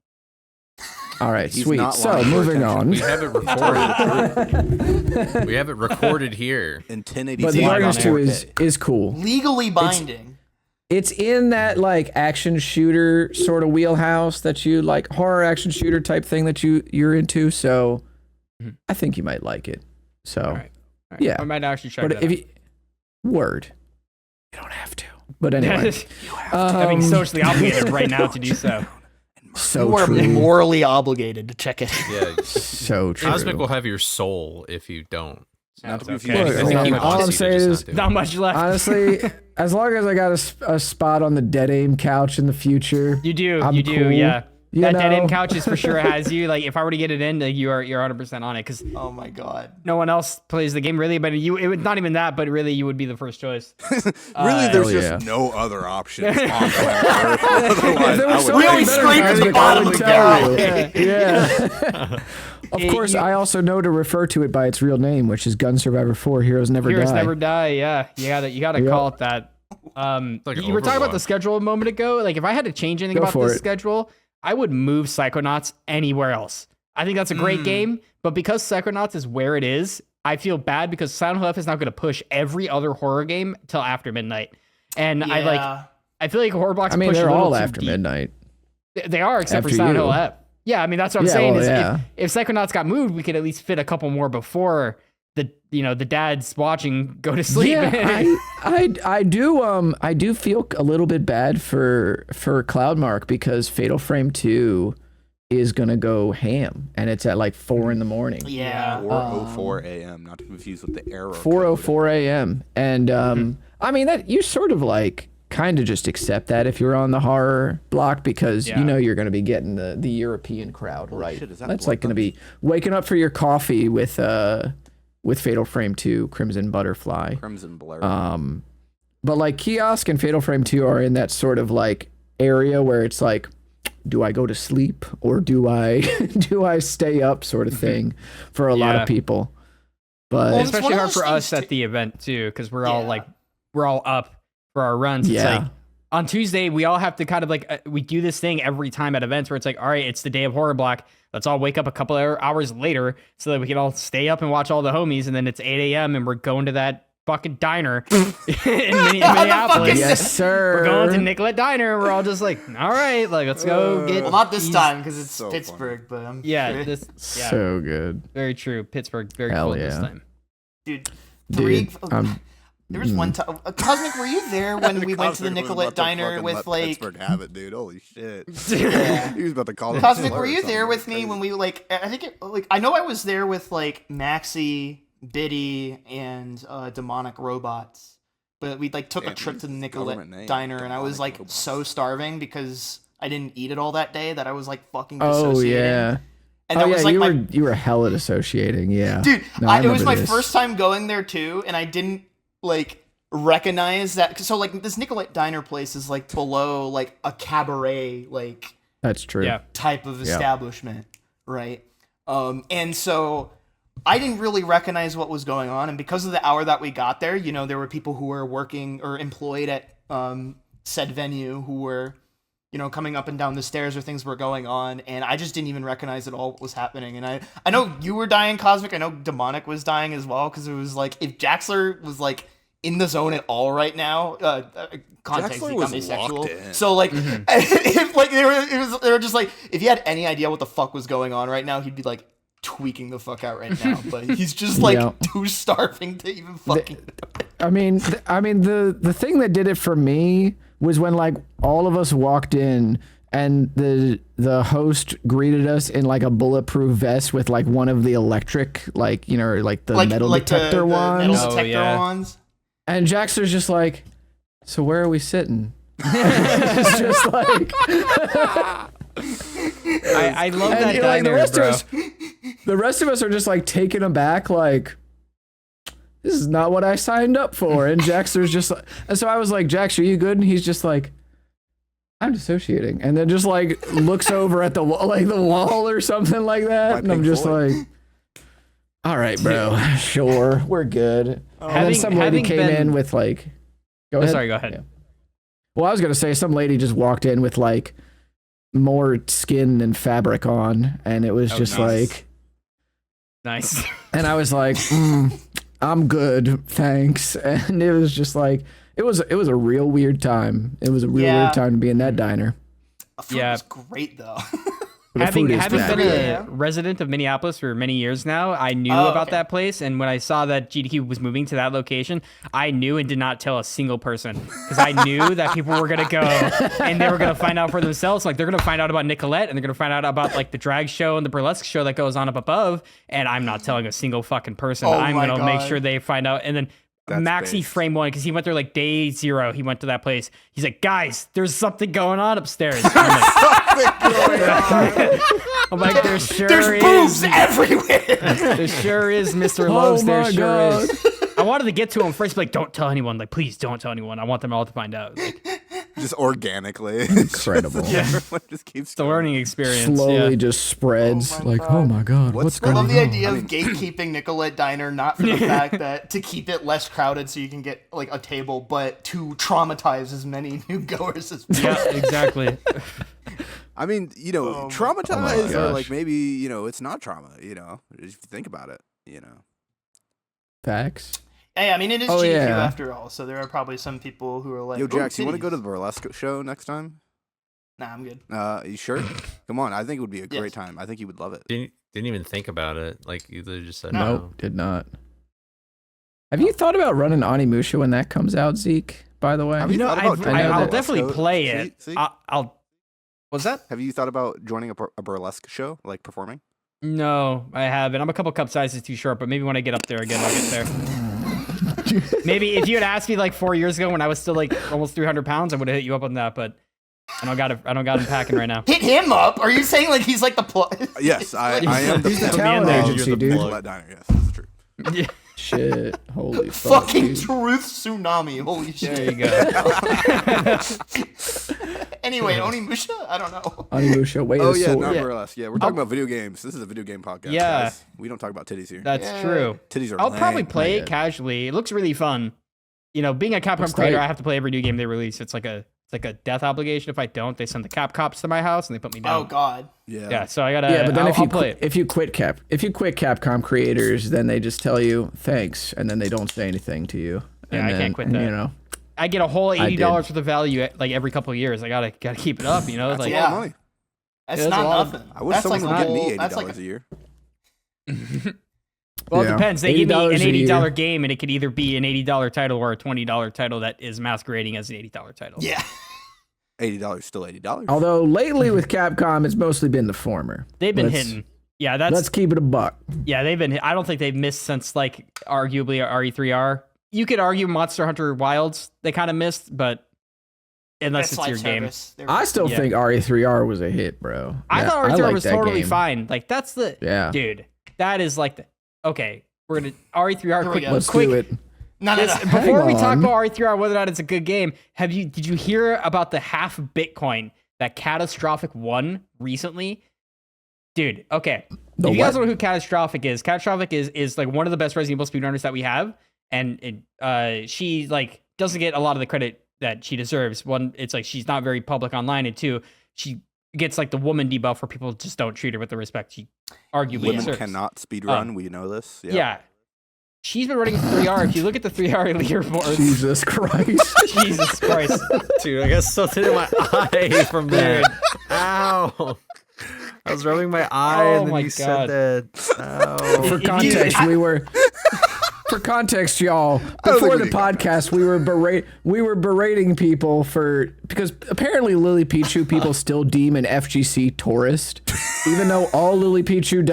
All right, sweet. So moving on. We have it recorded. We have it recorded here in 1080p. But The Darkness 2 is cool. Legally binding. It's in that like action shooter sort of wheelhouse that you like, horror action shooter type thing that you're into. So. I think you might like it. So, all right. Yeah. I might actually check it out. Word. You don't have to. But anyway. I'm being socially obligated right now to do so. You are morally obligated to check it. Yeah. So true. Cosmic will have your soul if you don't. That's okay. All I'm saying is not much left. Honestly, as long as I got a spot on the Dead Aim couch in the future. You do. I'm you do. Cool. Yeah. That Dead Aim couch is for sure has you. Like, if I were to get it in, like, you're 100% on it. Because oh my god, no one else plays the game really. But it would not even that. But really, you would be the first choice. Really, there's just no other options on planet Earth. Otherwise, really scrape at the bottom of the barrel. Yeah. Of course, I also know to refer to it by its real name, which is Gun Survivor 4: Heroes Never Die. Heroes Never Die. Yeah, you gotta call it that. Like you were talking about the schedule a moment ago. Like, if I had to change anything about this schedule, I would move Psychonauts anywhere else. I think that's a great game, but because Psychonauts is where it is, I feel bad because Silent Hill F is now going to push every other horror game till after midnight. And I feel like horror blocks. I mean, push they're a little all too after deep. midnight. They are, except for Silent Hill F. Yeah, I mean that's what I'm saying. If Psychonauts got moved, we could at least fit a couple more before the dad's watching go to sleep. Yeah, I do feel a little bit bad for Cloudmark because Fatal Frame 2 is gonna go ham, and it's at like 4 a.m. Yeah, 4:04 a.m. Not to confuse with the error. 4:04 a.m. And I mean that you sort of like kind of just accept that if you're on the horror block, because Yeah. you know you're going to be getting the European crowd, right? shit, is that That's Blood like going to be waking up for your coffee with Fatal Frame 2, Crimson Butterfly. Crimson Blur. But like Kiosk and Fatal Frame 2 are in that sort of like area where it's like, do I go to sleep or do I do I stay up sort of thing for a lot Yeah. of people. But Well, it's Especially one of hard those for us things at the event too, because we're all Yeah. we're all up for our runs. It's Yeah. like on Tuesday we all have to kind of like we do this thing every time at events where it's like, all right, it's the day of horror block. Let's all wake up a couple of hours later so that we can all stay up and watch all the homies, and then it's 8 a.m. and we're going to that fucking diner in Minneapolis. yes, sir. We're going to Nicolette Diner, and we're all just like, all right, like let's go get. Well, not this time because it's so Pittsburgh, but I'm Yeah, sure. So good. very true. Pittsburgh, very Hell cold this yeah. time. Dude, Dude, there was one time. Cosmic, were you there when we went to the Nicolette Diner with like? Pittsburgh have it, dude. Holy shit. Yeah. He was about to call it. Cosmic, were you there with me when we like? I think I know I was there with like Maxie, Biddy, and Demonic Robots. But we like took a Damn, trip to the use government Nicolette name, Diner, and I was Demonic like Robots. so starving because I didn't eat it all that day that I was like fucking Oh dissociating. yeah. And that was like you were hella dissociating, yeah. Dude, No, I it was remember my this. first time going there too, and I didn't like recognize that. So like this Nicolette Diner place is like below like a cabaret like That's true. Yeah. type of establishment, right? And so I didn't really recognize what was going on, and because of the hour that we got there, you know, there were people who were working or employed at said venue who were, you know, coming up and down the stairs or things were going on, and I just didn't even recognize at all what was happening. And I know you were dying, Cosmic. I know Demonic was dying as well, because it was like if Jaxler was like in the zone at all right now, context, Jaxler he was got asexual. locked in. So like, if like they were just like, if he had any idea what the fuck was going on right now, he'd be like tweaking the fuck out right now. But he's just like Yeah. too starving to even fucking. I mean, the thing that did it for me was when like all of us walked in and the host greeted us in like a bulletproof vest with like one of the electric, like, you know, like the metal detector the ones. metal detector yeah. ones. And Jaxler's just like, so where are we sitting? It's just like, I love and that like, diner, bro. the rest of us are just like taken aback, like, this is not what I signed up for. And Jaxler's just like, and so I was like, Jax, are you good? And he's just like, I'm dissociating. And then just like looks over at the wall, like the wall or something like that. By And I'm Pink just Floyd. like, all right, bro, sure, we're good. And then Having- some lady having came been- in with like, go Oh, ahead. sorry, go ahead. Yeah. Well, I was gonna say some lady just walked in with like more skin than fabric on, and it was Oh, just nice. like, Nice. and I was like, I'm good, thanks. And it was just like, it was a real weird time. It was a real Yeah. weird time to be in that diner. Food Yeah. was great though. The having food is having bad. been Yeah. a resident of Minneapolis for many years now, I knew Oh, about okay. that place, and when I saw that GDQ was moving to that location, I knew and did not tell a single person because I knew that people were gonna go and they were gonna find out for themselves. Like they're gonna find out about Nicolette and they're gonna find out about like the drag show and the burlesque show that goes on up above, and I'm not telling a single fucking person. Oh I'm my gonna make God. sure they find out, and then. That's Maxi based. frame one because he went there like day 0. He went to that place. He's like, guys, there's something going on upstairs. I'm like, there sure There's is. boobs everywhere. There sure is, Mr. Oh Loves. There my sure God. is. I wanted to get to him first, but like, don't tell anyone. Like, please don't tell anyone. I want them all to find out. Like, Just organically. Incredible. Everyone just keeps it's a learning experience. Slowly Yeah. just spreads. Oh my like, God. oh my God, What's what's I going love on? the idea of gatekeeping Nicolette Diner, not for the fact that to keep it less crowded so you can get like a table, but to traumatize as many new goers as possible. Yeah, exactly. I mean, you know, Oh my traumatized or gosh. like maybe, you know, it's not trauma, you know, if you think about it, you know. Facts. Hey, I mean, it is Oh, GDQ yeah. after all, so there are probably some people who are like, Yo, "Ooh, Jax, you want to go to titties." the burlesque show next time? Nah, I'm good. You sure? Come on, I think it would be a great Yes. time. I think you would love it. Didn't even think about it. Like you literally just said No. no. Nope, did not. Have you thought about running Onimusha when that comes out, Zeke? By the way, Have you You know, thought about I'll joining a burlesque definitely show, play it. See? I'll. What's that? Have you thought about joining a burlesque show, like performing? No, I haven't. I'm a couple cup sizes too short, but maybe when I get up there again, I'll get there. Maybe if you had asked me like 4 years ago when I was still like almost 300 pounds, I would have hit you up on that. But I don't got him packing right now. Hit him up? Are you saying like he's like the plug? Yes, I am the He's the plug. talent agency, dude. People at Diner, yes, that's true. Yeah, Shit. Holy fuck. Fucking Dude. truth tsunami. Holy shit. there you go. Anyway, Onimusha? I don't know. Onimusha, wait Oh a yeah, sword. not burlesque. Yeah, we're talking about video games. This is a video game podcast. Yeah. Guys. We don't talk about titties here. That's Yeah. true. Titties are I'll lame. probably play yet. it casually. It looks really fun. You know, being a Capcom Looks creator, great. I have to play every new game they release. It's like a death obligation. If I don't, they send the Cap cops to my house and they put me down. Oh god. Yeah, so I gotta. Yeah, but then I'll play it. if you quit Capcom creators, then they just tell you thanks, and then they don't say anything to you. Yeah, and I then, can't quit that. You know, I get a whole $80 did. worth of value like every couple of years. I gotta keep it up. You know, That's like a lot of money. That's Yeah, that's not a lot of- nothing. I wish That's someone like would give a me whole- $80 that's like a year. well, it Yeah. depends. They give me an $80 a $80 year. game, and it could either be an $80 title or a $20 title that is masquerading as an $80 title. Yeah. $80 still $80. although lately with Capcom, it's mostly been the former. They've been Let's- hitting. Yeah, Let's that's keep it a buck. yeah. They've been. I don't think they've missed since like arguably RE3R. You could argue Monster Hunter Wilds. They kind of missed, but unless That's it's your live game. service. They're- I still Yeah. think RE3R was a hit, bro. I Yeah, thought RE3R like was that totally game. fine. Like that's the Yeah. dude. That is like the okay. We're gonna RE3R Here we quick. go. Let's quick. do it. No, no, no. Before we talk on. about RE3R, whether or not it's a good game, did you hear about the half Bitcoin that Catastrophic won recently? Dude, okay. The If you guys what? don't know who Catastrophic is like one of the best Resident Evil speedrunners that we have, and she like doesn't get a lot of the credit that she deserves. One, it's like she's not very public online, and two, she gets like the woman debuff where people just don't treat her with the respect she arguably Women deserves. cannot speedrun. We know this. Yeah. She's been running 3R. If you look at the 3R leaderboards, Jesus Christ. Jesus Christ. Dude, I got something in my eye from that. Ow. I was rubbing my eye Oh and then my you God. said that. Ow. For If you- context, for context, y'all, don't before think the we need podcast, we were berating people because apparently Lily Pichu people still deem an FGC tourist, even though all Lily Pichu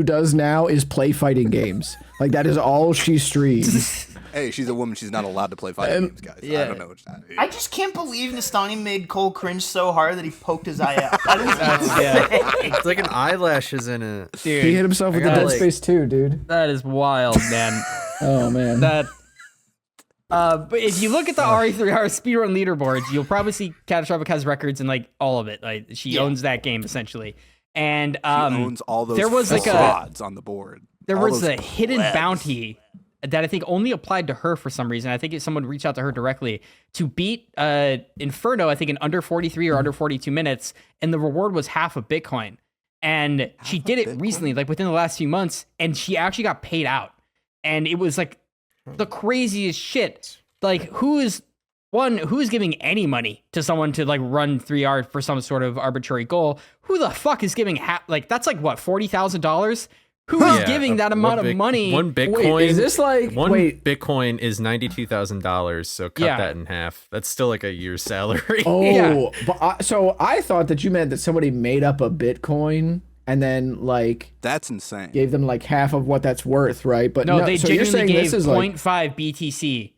does now is play fighting games. Like that is all she streams. Hey, she's a woman. She's not allowed to play fighting games, guys. I don't know what that is. I just can't believe Nestani made Cole cringe so hard that he poked his eye out. That is Yeah. It's like an eyelashes in it. Dude, He hit himself with the gotta, Dead like- Space 2, dude. that is wild, man. Oh man. That. But if you look at the RE3R speedrun leaderboards, you'll probably see Catastrophic has records in like all of it. Like she owns that game essentially, and She owns all those there was like facades on the board. there All was those a hidden plebs. bounty that I think only applied to her for some reason. I think someone reached out to her directly to beat Inferno, I think in under 43 or under 42 minutes, and the reward was half a Bitcoin. And she did it recently, like within the last few months, and she actually got paid out. And it was like the craziest shit. Like who's giving any money to someone to like run 3R for some sort of arbitrary goal? Who the fuck is giving like that's like what, $40,000? Who is Yeah, giving that amount of money? One Bitcoin. Wait, is this like Bitcoin is $92,000. So cut Yeah. that in half. That's still like a year's salary. Oh, Yeah. but so I thought that you meant that somebody made up a Bitcoin and then like That's insane. gave them like half of what that's worth, right? But No, they so you're genuinely saying gave this is like 0.5 BTC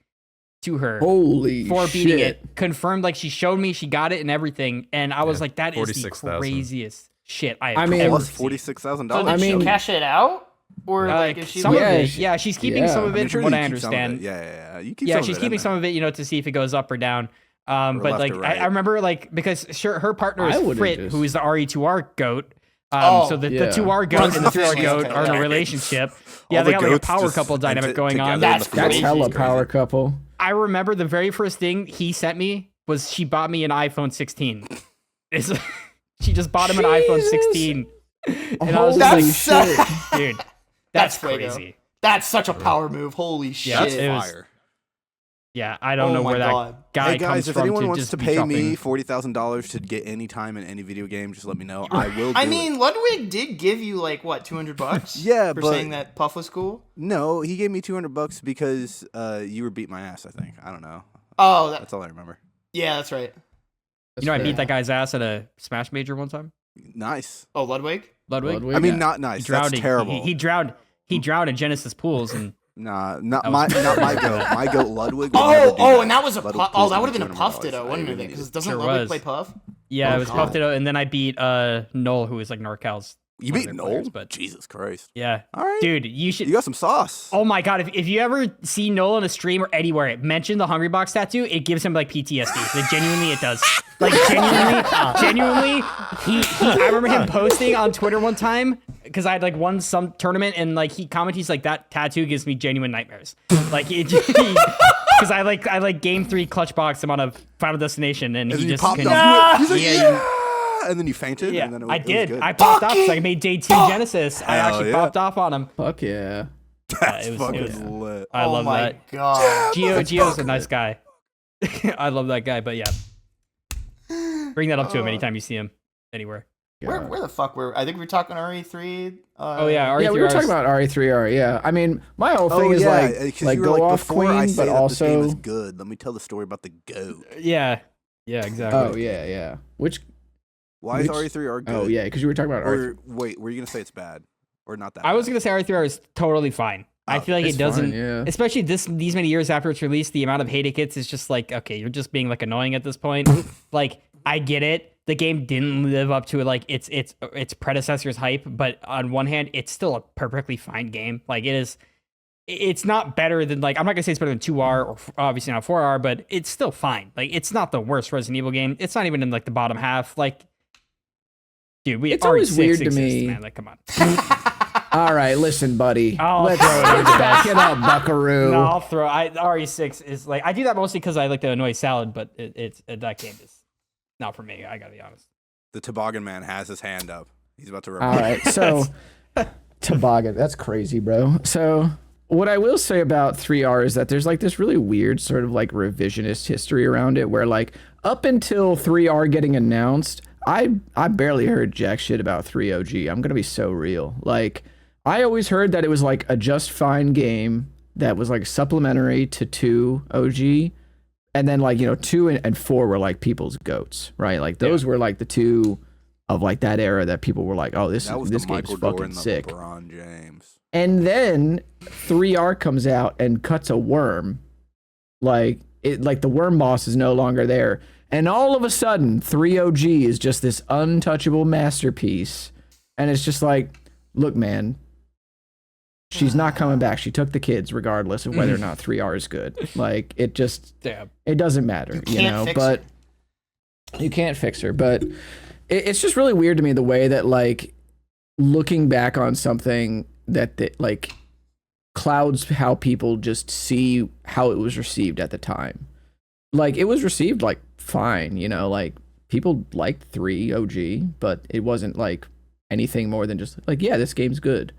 to her holy for beating shit. it. Confirmed, like she showed me, she got it and everything, and I was like, that is the 46,000. craziest shit I have I mean- ever Plus seen. $46,000. So did I mean- she cash it out? Or like is she some like, of Yeah, it, she- yeah, she's keeping yeah. some of I mean, it, from surely what you I keep some of it. understand. Yeah. You keep Yeah, some she's of it keeping in some there. of it, to see if it goes up or down. But left like, or right. I remember like because sure, her partner I is would've Frit, just- who is the RE2R goat. Oh, So the yeah. 2R goat and the 3R Okay, goat okay, are in a okay. relationship. Yeah, All they the got like a goats power just couple dynamic ent- going on. together in That's the That's field. hella Crazy. power couple. I remember the very first thing he sent me was she bought me an iPhone 16. She just bought him an iPhone 16. And I was just Holy like, That's dude, that's fuego. crazy. That's such a power move. Holy shit. Yeah, That's it was- fire. Yeah, I don't Oh know my where God. that guy Hey guys, comes if from anyone to wants just to be pay dropping. me $40,000 to get any time in any video game, just let me know. I will. Do I it. mean, Ludwig did give you like what, $200? Yeah, for but- saying that Puff was cool. no, he gave me $200 because you were beating my ass. I think. I don't know. Oh, That's all I remember. yeah, that's right. You know, I fair. beat that guy's ass at a Smash Major one time. Nice. Oh, Ludwig. Ludwig. Ludwig? I mean, Yeah. not nice. Drowned. That's terrible. He drowned in Genesis pools, and Nah, not my goat. My goat Ludwig. would never do And that was a Ludwig, that please would have give been me a Puff $200. Ditto, I wouldn't really it? need Because it. doesn't Sure Ludwig was. play Puff? Yeah, it was God. Puff Ditto, and then I beat Noel, who was like NorCal's. You one of beat their Noel? players, but Jesus Christ. yeah. All right. Dude, you should. You got some sauce. Oh my god, if you ever see Noel in a stream or anywhere, mention the Hungry Box tattoo, it gives him like PTSD. Like genuinely it does. Like genuinely, I remember him posting on Twitter one time, because I had like won some tournament, and like he commented, he's like, that tattoo gives me genuine nightmares. Like because I like game 3 clutch box him on a Final Destination, and And he then you just popped couldn't- up. He's like, Yeah, yeah. And then you fainted. Yeah, and then it was, I it was did. good. I popped off because I made day 2 Genesis. I Hell actually yeah. popped off on him. Fuck yeah. That's it was- fucking it was- lit. I love my that. God. Gio's a nice guy. I love that guy, but yeah. Bring that up to him anytime you see him anywhere. Where the fuck were? I think we were talking RE3. Oh yeah, RE3 Yeah, we were talking about RE3R. Yeah, I mean, my whole thing is like you were go off before I queen, say but that this game also is good. Let me tell the story about the goat. Yeah, exactly. oh yeah. Which Why is Which- RE3R good? oh yeah, because you were talking about RE3. Or wait, were you gonna say it's bad or not that? I was bad? gonna say RE3R is totally fine. I feel like it's it doesn't, fine, yeah. especially these many years after it's released, the amount of hate it gets is just like, okay, you're just being like annoying at this point. Like, I get it. The game didn't live up to like its predecessor's hype, but on one hand, it's still a perfectly fine game. Like it is, it's not better than like, I'm not gonna say it's better than 2R or obviously not 4R, but it's still fine. Like it's not the worst Resident Evil game. It's not even in like the bottom half. Like, dude, It's always RE6 weird to exists, me. man. Like, come on. All right, listen, buddy. I'll Let's throw it in the back it up, Buckaroo. No, I'll throw. RE6 is like, I do that mostly because I like to annoy Salad, but that game is not for me. I gotta be honest. The Toboggan Man has his hand up. He's about to. All right, so toboggan. That's crazy, bro. So what I will say about 3R is that there's like this really weird sort of like revisionist history around it, where like up until 3R getting announced, I barely heard jack shit about 3OG. I'm gonna be so real. Like I always heard that it was like a just fine game that was like supplementary to 2 OG. And then like, 2 and 4 were like people's goats, right? Like those were like the 2 of like that era that people were like, oh, this That was game's the Michael fucking Jordan, the sick. LeBron James. And then 3R comes out and cuts a worm. Like the worm boss is no longer there. And all of a sudden, 3OG is just this untouchable masterpiece. And it's just like, look, man, she's not coming back. She took the kids regardless of whether or not 3R is good. Like it doesn't matter, but you can't fix her. But it's just really weird to me the way that like looking back on something that like clouds how people just see how it was received at the time. Like it was received like fine, like people liked 3 OG, but it wasn't like anything more than just like, yeah, this game's good.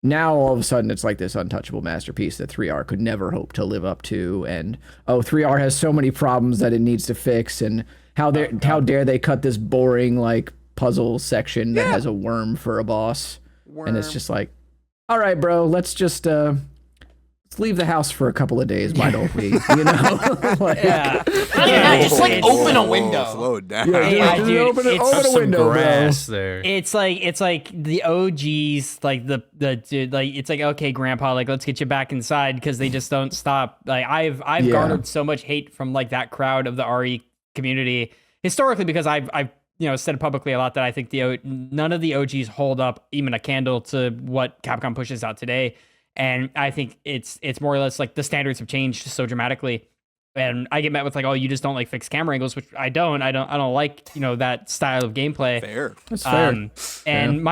Now all of a sudden it's like this untouchable masterpiece that 3R could never hope to live up to, and 3R has so many problems that it needs to fix, and how dare they cut this boring like puzzle section that has a worm for a boss. And it's just like, all right, bro, let's just let's leave the house for a couple of days, why don't we? Like, Just like open a window. Slow it down. Yeah, just dude, open it's a Some window, grass there. It's like the OGs, like the dude, like it's like, okay, Grandpa, like let's get you back inside because they just don't stop. Like I've garnered so much hate from like that crowd of the RE community historically, because I've said publicly a lot that I think none of the OGs hold up even a candle to what Capcom pushes out today. And I think it's more or less like the standards have changed so dramatically. And I get met with like, oh, you just don't like fixed camera angles, which I don't like, that style of gameplay. Fair. That's fair. And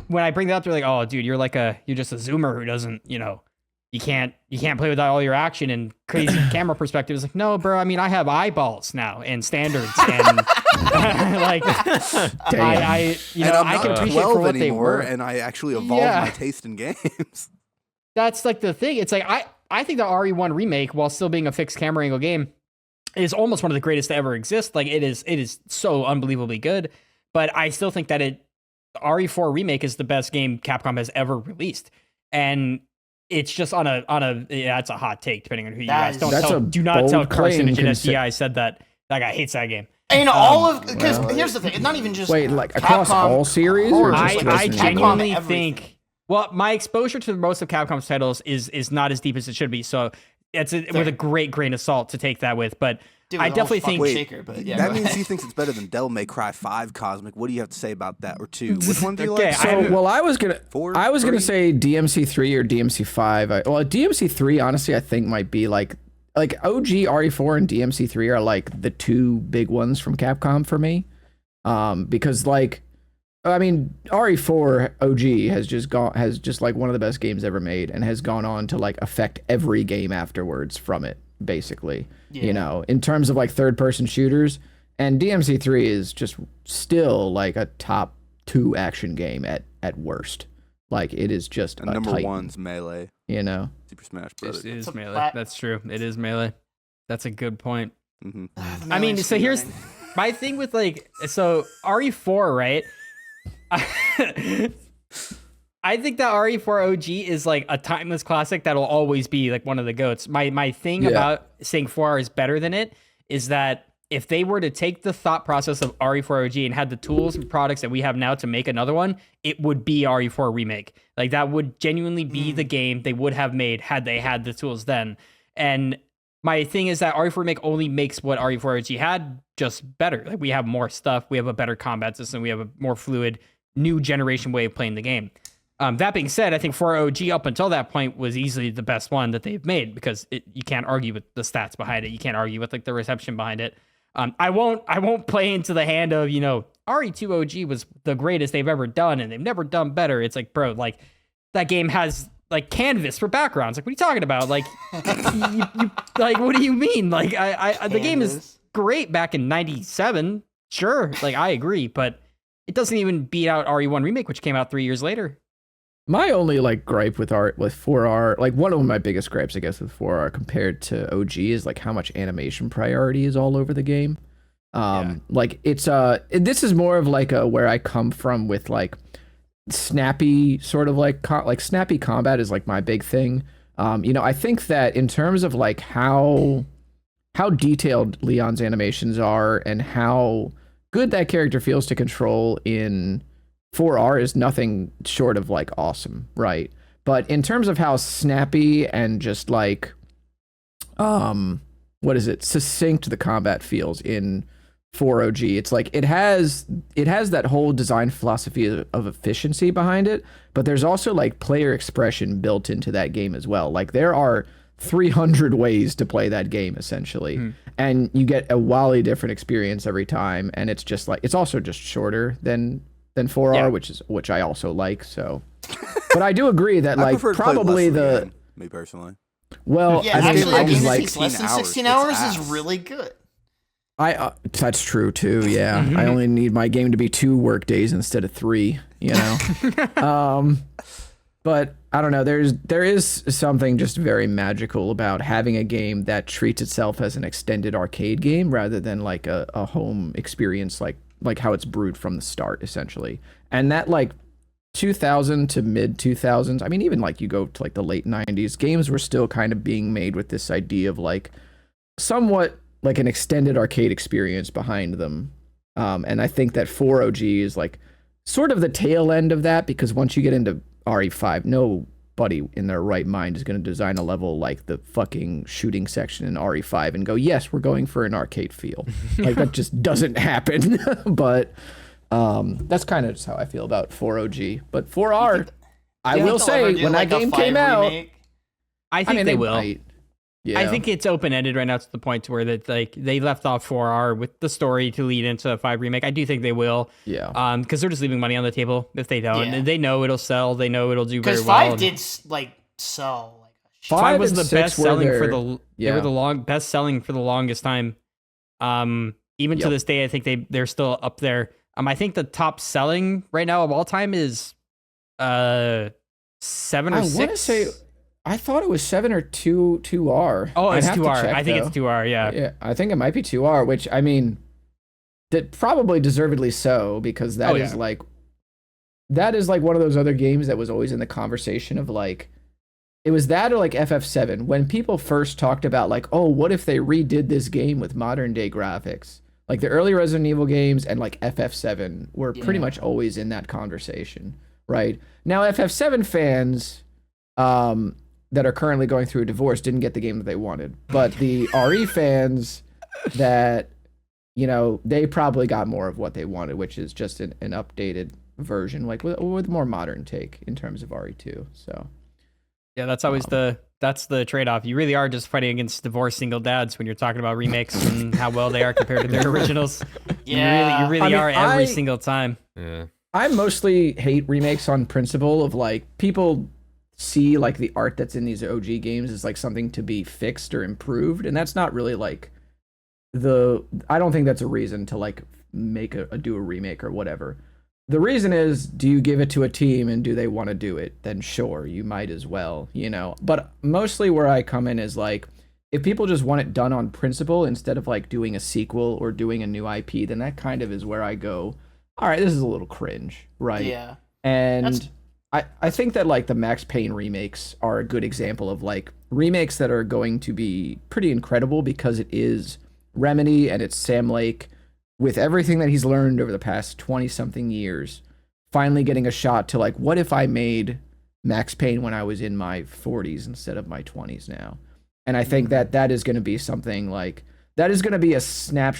when I bring that up, they're like, oh, dude, you're just a zoomer who doesn't, you can't play with all your action and crazy camera perspective. It's like, no, bro, I mean, I have eyeballs now and standards and like, I can appreciate for what they were. And I actually evolved my taste in games. That's like the thing. It's like, I think the RE1 remake, while still being a fixed camera angle game, is almost one of the greatest to ever exist. Like it is so unbelievably good. But I still think that RE4 remake is the best game Capcom has ever released. And it's just on a that's a hot take depending on who you guys do not tell Carson and SDI I said that guy hates that game. And because here's the thing, it's not even just wait, like across Capcom all series, or just I Resident Evil? genuinely think Well, my exposure to most of Capcom's titles is not as deep as it should be, so it's with a great grain of salt to take that with. But Dude, I the whole definitely fucking think shaker, but yeah, that go means ahead. he thinks it's better than Devil May Cry 5 Cosmic. What do you have to say about that? Or 2? Which one do you Okay, like? I- So, well, I was gonna 4, I was gonna 3? say DMC 3 or DMC 5. Well, DMC 3, honestly, I think might be like OG RE4 and DMC 3 are like the two big ones from Capcom for me. Because like, I mean, RE4 OG has just like one of the best games ever made, and has gone on to like affect every game afterwards from it, basically. Yeah. You know, in terms of like third person shooters, and DMC 3 is just still like a top 2 action game at worst. Like, it is just And a number titan, 1's Melee. you know. Super Smash It Brothers. is a Melee. plat- That's true. It is Melee. That's a good point. Mm-hmm. I mean, so here's my thing with like, so RE4, right? I think that RE4 OG is like a timeless classic that'll always be like one of the GOATs. My thing about saying 4R is better than it is that if they were to take the thought process of RE4 OG and had the tools and products that we have now to make another one, it would be RE4 Remake. Like, that would genuinely be the game they would have made had they had the tools then. And my thing is that RE4 Remake only makes what RE4 OG had just better. Like, we have more stuff, we have a better combat system, we have a more fluid, new generation way of playing the game. That being said, I think 4 OG up until that point was easily the best one that they've made, because you can't argue with the stats behind it. You can't argue with like the reception behind it. I won't play into the hand of, RE2 OG was the greatest they've ever done and they've never done better. It's like, bro, like, that game has like canvas for backgrounds. Like, what are you talking about? Like, you like, what do you mean? Like, the game is great back in 97. Sure. Like, I agree, but it doesn't even beat out RE1 Remake, which came out 3 years later. My only like gripe with 4R, like one of my biggest gripes, I guess, with 4R compared to OG is like how much animation priority is all over the game. Like, it's this is more of like where I come from with like snappy sort of like snappy combat is like my big thing. I think that in terms of like how detailed Leon's animations are and how good that character feels to control in 4R is nothing short of like awesome, right? But in terms of how snappy and just like succinct the combat feels in 4 OG, it's like it has that whole design philosophy of efficiency behind it, but there's also like player expression built into that game as well. Like, there are 300 ways to play that game essentially, and you get a wildly different experience every time, and it's just like, it's also just shorter than 4R, which I also like. So, but I do agree that I like prefer to play probably less than me personally. well, Yeah, I actually, mean, I a just game that like takes less than 16 16 hours hours. is really good. that's true too. Yeah, I only need my game to be 2 work days instead of 3. But I don't know. There is something just very magical about having a game that treats itself as an extended arcade game rather than like a home experience, like how it's brewed from the start, essentially. And that like 2000 to mid 2000s, I mean, even like you go to like the late 90s, games were still kind of being made with this idea of like somewhat like an extended arcade experience behind them. And I think that 4 OG is like sort of the tail end of that, because once you get into RE5, nobody in their right mind is going to design a level like the fucking shooting section in RE5 and go, yes, we're going for an arcade feel. Like, that just doesn't happen. But that's kind of just how I feel about 4 OG. But 4R, I will say, when that game came out, I think they will. might. Yeah. I think it's open-ended right now to the point to where that like they left off 4R with the story to lead into 5 Remake. I do think they will. Yeah. Because they're just leaving money on the table if they don't. Yeah. They know it'll sell. They know it'll do very Because well. 5 did like sell like a shit. 5 was and the 6 best were selling for their- the they were the best selling for the longest time. Even to this day, I think they're still up there. I think the top selling right now of all time is 7 or 6. I want to say, I thought it was 7 or 2R. Oh, it's I'd have to 2R. check, I think though. it's 2R. Yeah. Yeah, I think it might be 2R, which, I mean, that probably deservedly so, because that is like one of those other games that was always in the conversation of like, it was that or like FF7. When people first talked about like, oh, what if they redid this game with modern day graphics? Like the early Resident Evil games and like FF7 were pretty much always in that conversation. right? Now, FF7 fans that are currently going through a divorce didn't get the game that they wanted, but the RE fans that, you know, they probably got more of what they wanted, which is just an updated version, like with more modern take in terms of RE2. So yeah, that's always that's the trade-off. You really are just fighting against divorced single dads when you're talking about remakes and how well they are compared to their originals. Yeah. You really are every single time. Yeah. I mostly hate remakes on principle of like people see like the art that's in these OG games as like something to be fixed or improved, and that's not really like I don't think that's a reason to like make do a remake or whatever. The reason is, do you give it to a team and do they want to do it? Then sure, you might as well, you know. But mostly where I come in is like, if people just want it done on principle instead of like doing a sequel or doing a new IP, then that kind of is where I go, all right, this is a little cringe, right? Yeah. And I think that like the Max Payne remakes are a good example of like remakes that are going to be pretty incredible because it is Remedy and it's Sam Lake with everything that he's learned over the past 20-something years, finally getting a shot to like, what if I made Max Payne when I was in my 40s instead of my 20s now? And I think that is going to be something like, that is going to be a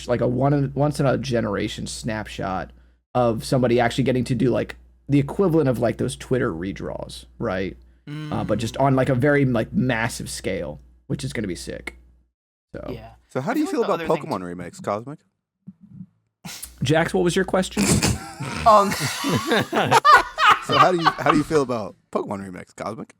like a once in a generation snapshot of somebody actually getting to do like the equivalent of like those Twitter redraws, right? But just on like a very like massive scale, which is going to be sick. So Yeah. So how do you feel about Pokemon remakes, Cosmic? Jax, what was your question? Um, So how do you feel about Pokemon remakes, Cosmic?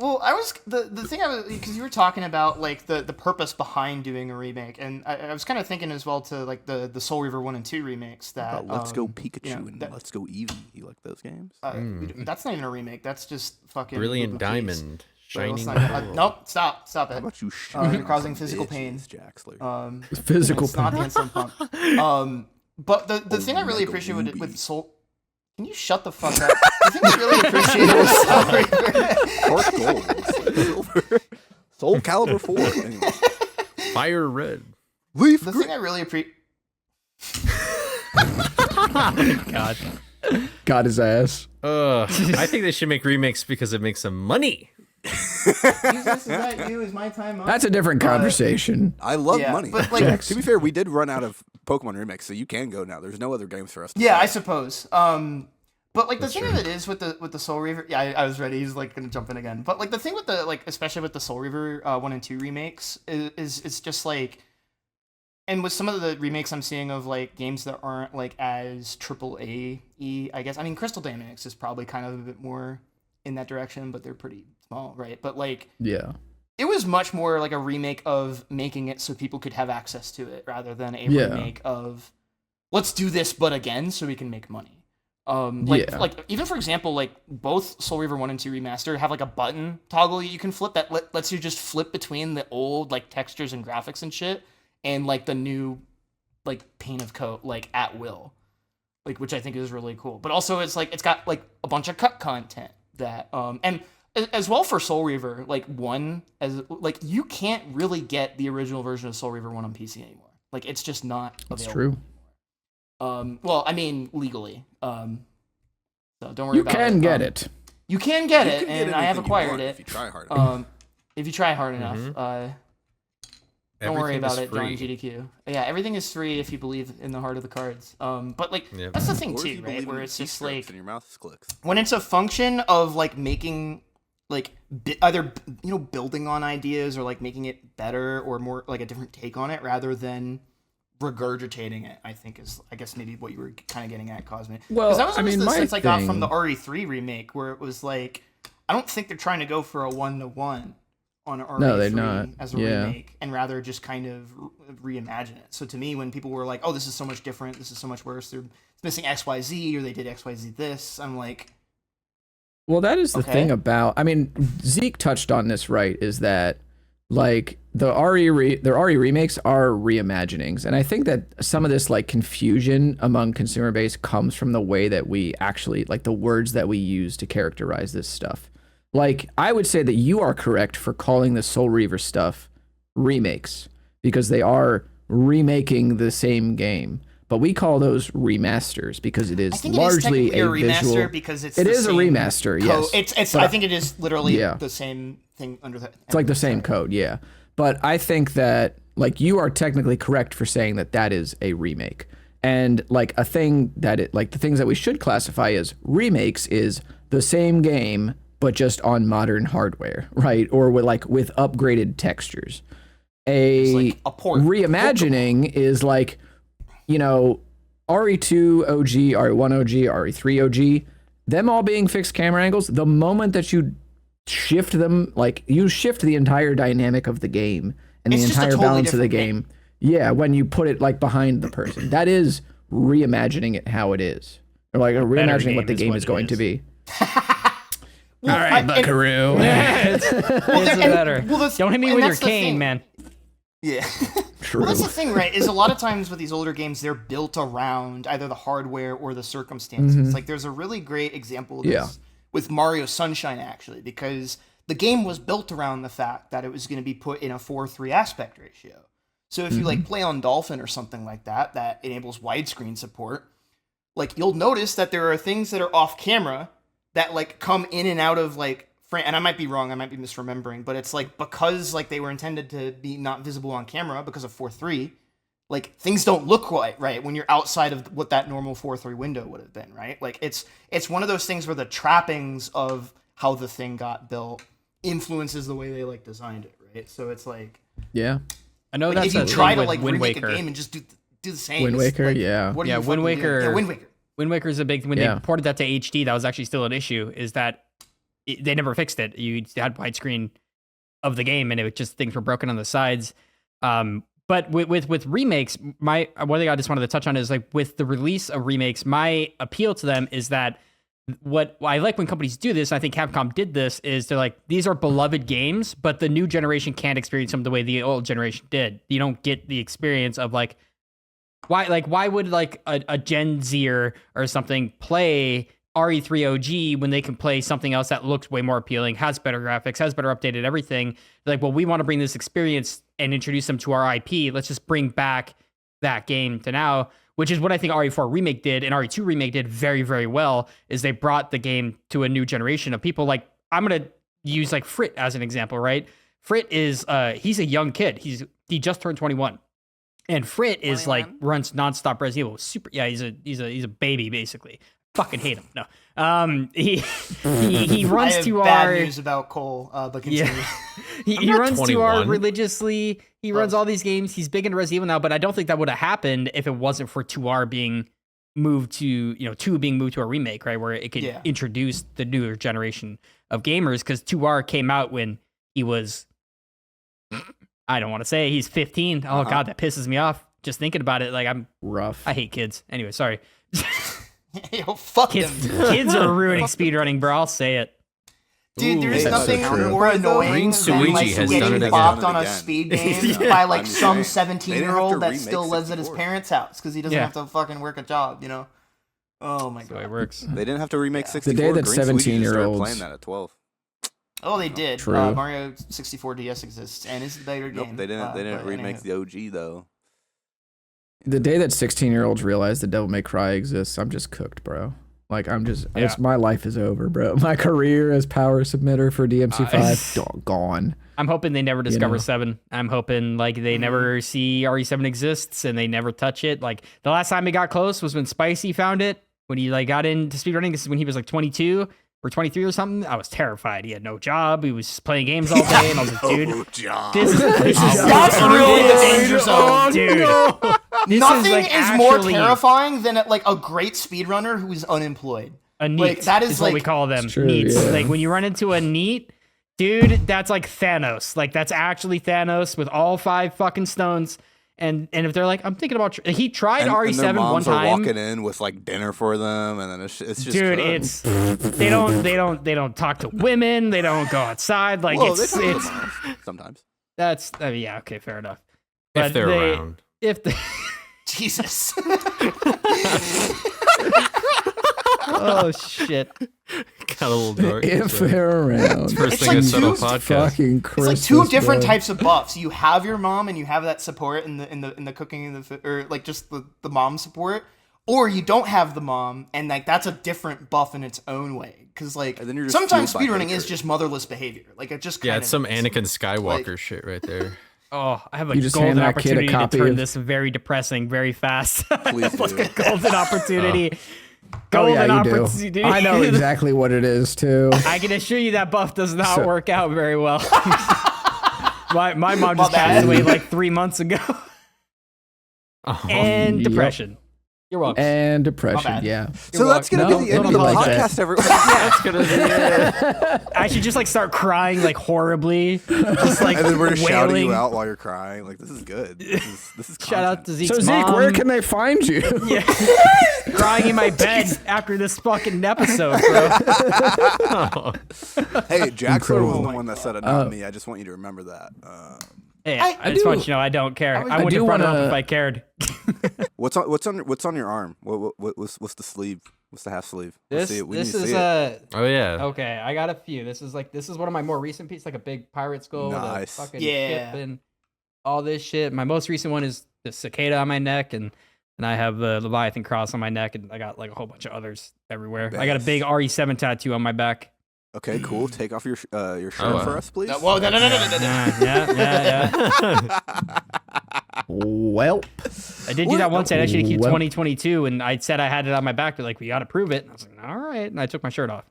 well, I was the thing I was, because you were talking about like the purpose behind doing a remake, and I was kind of thinking as well to like the Soul Reaver 1 and 2 remakes that Let's Go Pikachu you know, and that- Let's Go Eevee. You like those games? That's not even a remake. That's just fucking Brilliant Loop of Peace. Diamond. So Shining. let's not- Pearl. nope, stop How it. about you? You're causing physical pain. Jaxler. Physical It's not the insulin pump. But the thing I really Mega appreciate Ruby. with Soul. Can you shut the fuck up? The thing I really appreciate with Soul Reaver. Heart Gold. Silver. Soul Calibur 4. Anyway. Fire Red. Leaf The Green. thing I really appreciate. God. Got his ass. I think they should make remakes because it makes them money. Jesus, is that you? Is my time up? That's a different conversation. I love Yeah, money. but, like- To be fair, we did run out of Pokemon remakes, so you can go now. There's no other games for us to Yeah, play. I suppose. But like the thing of it is with the Soul Reaver. Yeah, I was ready. He's like gonna jump in again. But like the thing with the like, especially with the Soul Reaver 1 and 2 remakes, is it's just like, and with some of the remakes I'm seeing of like games that aren't like as AAA-y, I guess. I mean, Crystal Dynamics is probably kind of a bit more in that direction, but they're pretty small, right? But like, Yeah. it was much more like a remake of making it so people could have access to it rather than a Yeah. remake of let's do this but again so we can make money. Yeah. Like even for example, like both Soul Reaver 1 and 2 Remaster have like a button toggle you can flip that lets you just flip between the old like textures and graphics and shit and like the new like paint of coat like at will. Like, which I think is really cool. But also it's like it's got like a bunch of cut content that and as well for Soul Reaver, like one as like you can't really get the original version of Soul Reaver 1 on PC anymore. Like it's just not available. That's true. Well, I mean legally. So don't worry You about it. can get it. You can get You it, can get and I have anything you acquired want it. if you try hard enough. If you try hard enough. Don't worry Everything about is it, John free. GDQ. Yeah, everything is free if you believe in the heart of the cards. But like Yep. that's the thing Or if too, you right? believe Where in it's just keystrokes like and your mouse clicks. when it's a function of like making like either building on ideas or like making it better or more like a different take on it rather than regurgitating it, I think is I guess maybe what you were kind of getting at, Cosmic. Well, because that was I always mean, the my sense I got from thing- the RE3 remake, where it was like I don't think they're trying to go for a 1-to-1 on an RE3 No, they're not. as a Yeah. remake, and rather just kind of reimagine it. So to me, when people were like, "Oh, this is so much different. This is so much worse. It's missing XYZ, or they did XYZ this," I'm like, Well, that is the Okay. thing about. I mean, Zeke touched on this, right? Is that like the RE remakes are reimaginings, and I think that some of this like confusion among consumer base comes from the way that we actually like the words that we use to characterize this stuff. Like, I would say that you are correct for calling the Soul Reaver stuff remakes because they are remaking the same game. but we call those remasters because it is I think largely it is technically a remaster visual. because it's It the is a same remaster, code. yes. It's. But I think it is literally yeah. the same thing under the. It's like the same code, yeah. But I think that like you are technically correct for saying that that is a remake. And like a thing that it like the things that we should classify as remakes is the same game but just on modern hardware, right? Or with upgraded textures. Like a port. Reimagining is like, you know, RE2 OG, RE1 OG, RE3 OG, them all being fixed camera angles. The moment that you shift them, like you shift the entire dynamic of the game and It's the just a entire totally balance of the different game. Yeah, when you put it like behind the person, that is reimagining it how it is, or like reimagining what the game is going to be. All right, Buckaroo. It's better. Don't hit me with your cane, man. Yeah. True. Well, that's the thing, right? Is a lot of times with these older games, they're built around either the hardware or the circumstances. Like, there's a really great example of this with Mario Sunshine, actually, because the game was built around the fact that it was going to be put in a 4:3 aspect ratio. So if you like play on Dolphin or something like that, that enables widescreen support, like you'll notice that there are things that are off camera that like come in and out of like frame. And I might be wrong, I might be misremembering, but it's like because like they were intended to be not visible on camera because of 4:3, like things don't look quite right when you're outside of what that normal 4:3 window would have been, right? Like it's one of those things where the trappings of how the thing got built influences the way they like designed it, right? So it's like I know like, that's if you a try thing to with like Wind remake Waker. a game and just do the same. Wind it's Waker, like, yeah. What are Yeah, you Wind fucking doing? Waker. Yeah, Wind Waker. Wind Waker is a big when Yeah. they ported that to HD. That was actually still an issue. Is that they never fixed it. You had widescreen of the game, and it was just things were broken on the sides. But with remakes, one thing I just wanted to touch on is like with the release of remakes, my appeal to them is that what I like when companies do this, and I think Capcom did this, is they're like, these are beloved games, but the new generation can't experience them the way the old generation did. You don't get the experience of like, why would like a Gen Zer or something play RE3 OG when they can play something else that looks way more appealing, has better graphics, has better updated everything? They're like, well, we want to bring this experience and introduce them to our IP. Let's just bring back that game to now, which is what I think RE4 Remake did and RE2 Remake did very, very well, is they brought the game to a new generation of people. Like, I'm going to use like Frit as an example, right? Frit is, he's a young kid. He just turned 21. And Frit is 21? like runs nonstop Resident Evil. Super, yeah, he's a baby basically. Fucking hate him. No, he runs I have to bad our news about Cole, but continue. yeah. he not runs to our 21. religiously. He runs all these games. He's big into Resident Evil now, but I don't think that would have happened if it wasn't for 2R being moved to 2 being moved to a remake, right, where it could introduce the newer generation of gamers. Because 2R came out when he was, I don't want to say he's 15. Oh god, that pisses me off just thinking about it. Like Rough. I hate kids. Anyway, sorry. Yo, fuck Kids, them. kids are ruining speedrunning, bro. I'll say it. Dude, there's That's nothing so true. more annoying Green than Suigi like has done it getting again. bopped on a Again. speed game Yeah. by like I'm just some saying. 17-year-old that remake still lives at his 64. parents' house because he doesn't Yeah. have to fucking work a job, you know? Oh my That's the way it god. works. They didn't have to remake Yeah. 64. The day that Green Suigi just started 17-year-olds playing that at 12. Oh, they did. True. Mario 64 DS exists and is the better game. Nope, they didn't. They didn't but remake anywho. the OG though. The day that 16-year-olds realize that Devil May Cry exists, I'm just cooked, bro. Like Yeah. my life is over, bro. My career as power submitter for DMC5 gone. I'm hoping they never discover know. 7. I'm hoping like they never see RE7 exists and they never touch it. Like the last time it got close was when Spicy found it. When he like got into speedrunning, this is when he was like 22 or 23 or something. I was terrified. He had no job. He was just playing games all day, and I was like, dude, John. this is That's really the danger zone. dude. This Nothing like, is more actually terrifying than like a great speedrunner who is unemployed. A neat Like, that is what like- we call them. It's true, Neats. yeah. Like when you run into a neat, dude, that's like Thanos. Like that's actually Thanos with all 5 fucking stones. And if they're like, I'm thinking about, he tried and RE7 their one moms are time. walking in with like dinner for them, and then it's just Dude, cooked. it's they don't talk to women. They don't go outside. Like Whoa, they it's talk to it's moms sometimes. that's yeah, okay, fair enough. If they're around. If they, Jesus. Oh shit. Got a little dark. If they're around. First It's thing I like said on two podcast. Fucking It's Christmas, like two different bro. types of buffs. You have your mom, and you have that support in the cooking and or like just the mom support, or you don't have the mom, and like that's a different buff in its own way. Because like And then you're just sometimes fueled by speedrunning is hatred. just motherless behavior. Like it just Yeah, kind it's some of Anakin Skywalker Like- shit right there. Oh, I have a You just hand golden that kid a opportunity to copy turn of- this very depressing very fast. Please Like do. a golden opportunity. Oh Golden yeah, you do. opportunity. I know exactly what it is too. I can assure you that buff does not So- work out very well. my mom just bad. passed away like 3 months ago. Oh, And yep. depression. You're welcome. And My depression, bad. yeah. So that's gonna No, be the end of don't the be like that. podcast, everyone. that's gonna be it. I should just like start crying like horribly. Just like And then we're just shouting wailing. you out while you're crying. Like, this is good. This is Shout out to content. Zeke's So Zeke, mom. where can they find you? Yeah. Crying in my bed after this fucking episode, bro. Hey, Jaxler was Incredible. the one that said it, not me. I just want you to remember that. Hey, I I just do- want you to know I don't care. I I wouldn't do have brought it up wanna- if I cared. What's on your arm? What's the sleeve? What's the half sleeve? Let's see it. We This need to is see it. Oh yeah. okay. I got a few. This is one of my more recent pieces, like a big pirate skull Nice. with a fucking Yeah. ship and all this shit. My most recent one is the cicada on my neck, and I have the Leviathan cross on my neck, and I got like a whole bunch of others everywhere. I got a Nice. big RE7 tattoo on my back. Okay, cool. Take off your shirt wow. for us, please. Whoa, no. Yeah. Well, I did do that once at GDQ Well- 2022, and I said I had it on my back. They're like, we got to prove it. And I was like, all right. And I took my shirt off.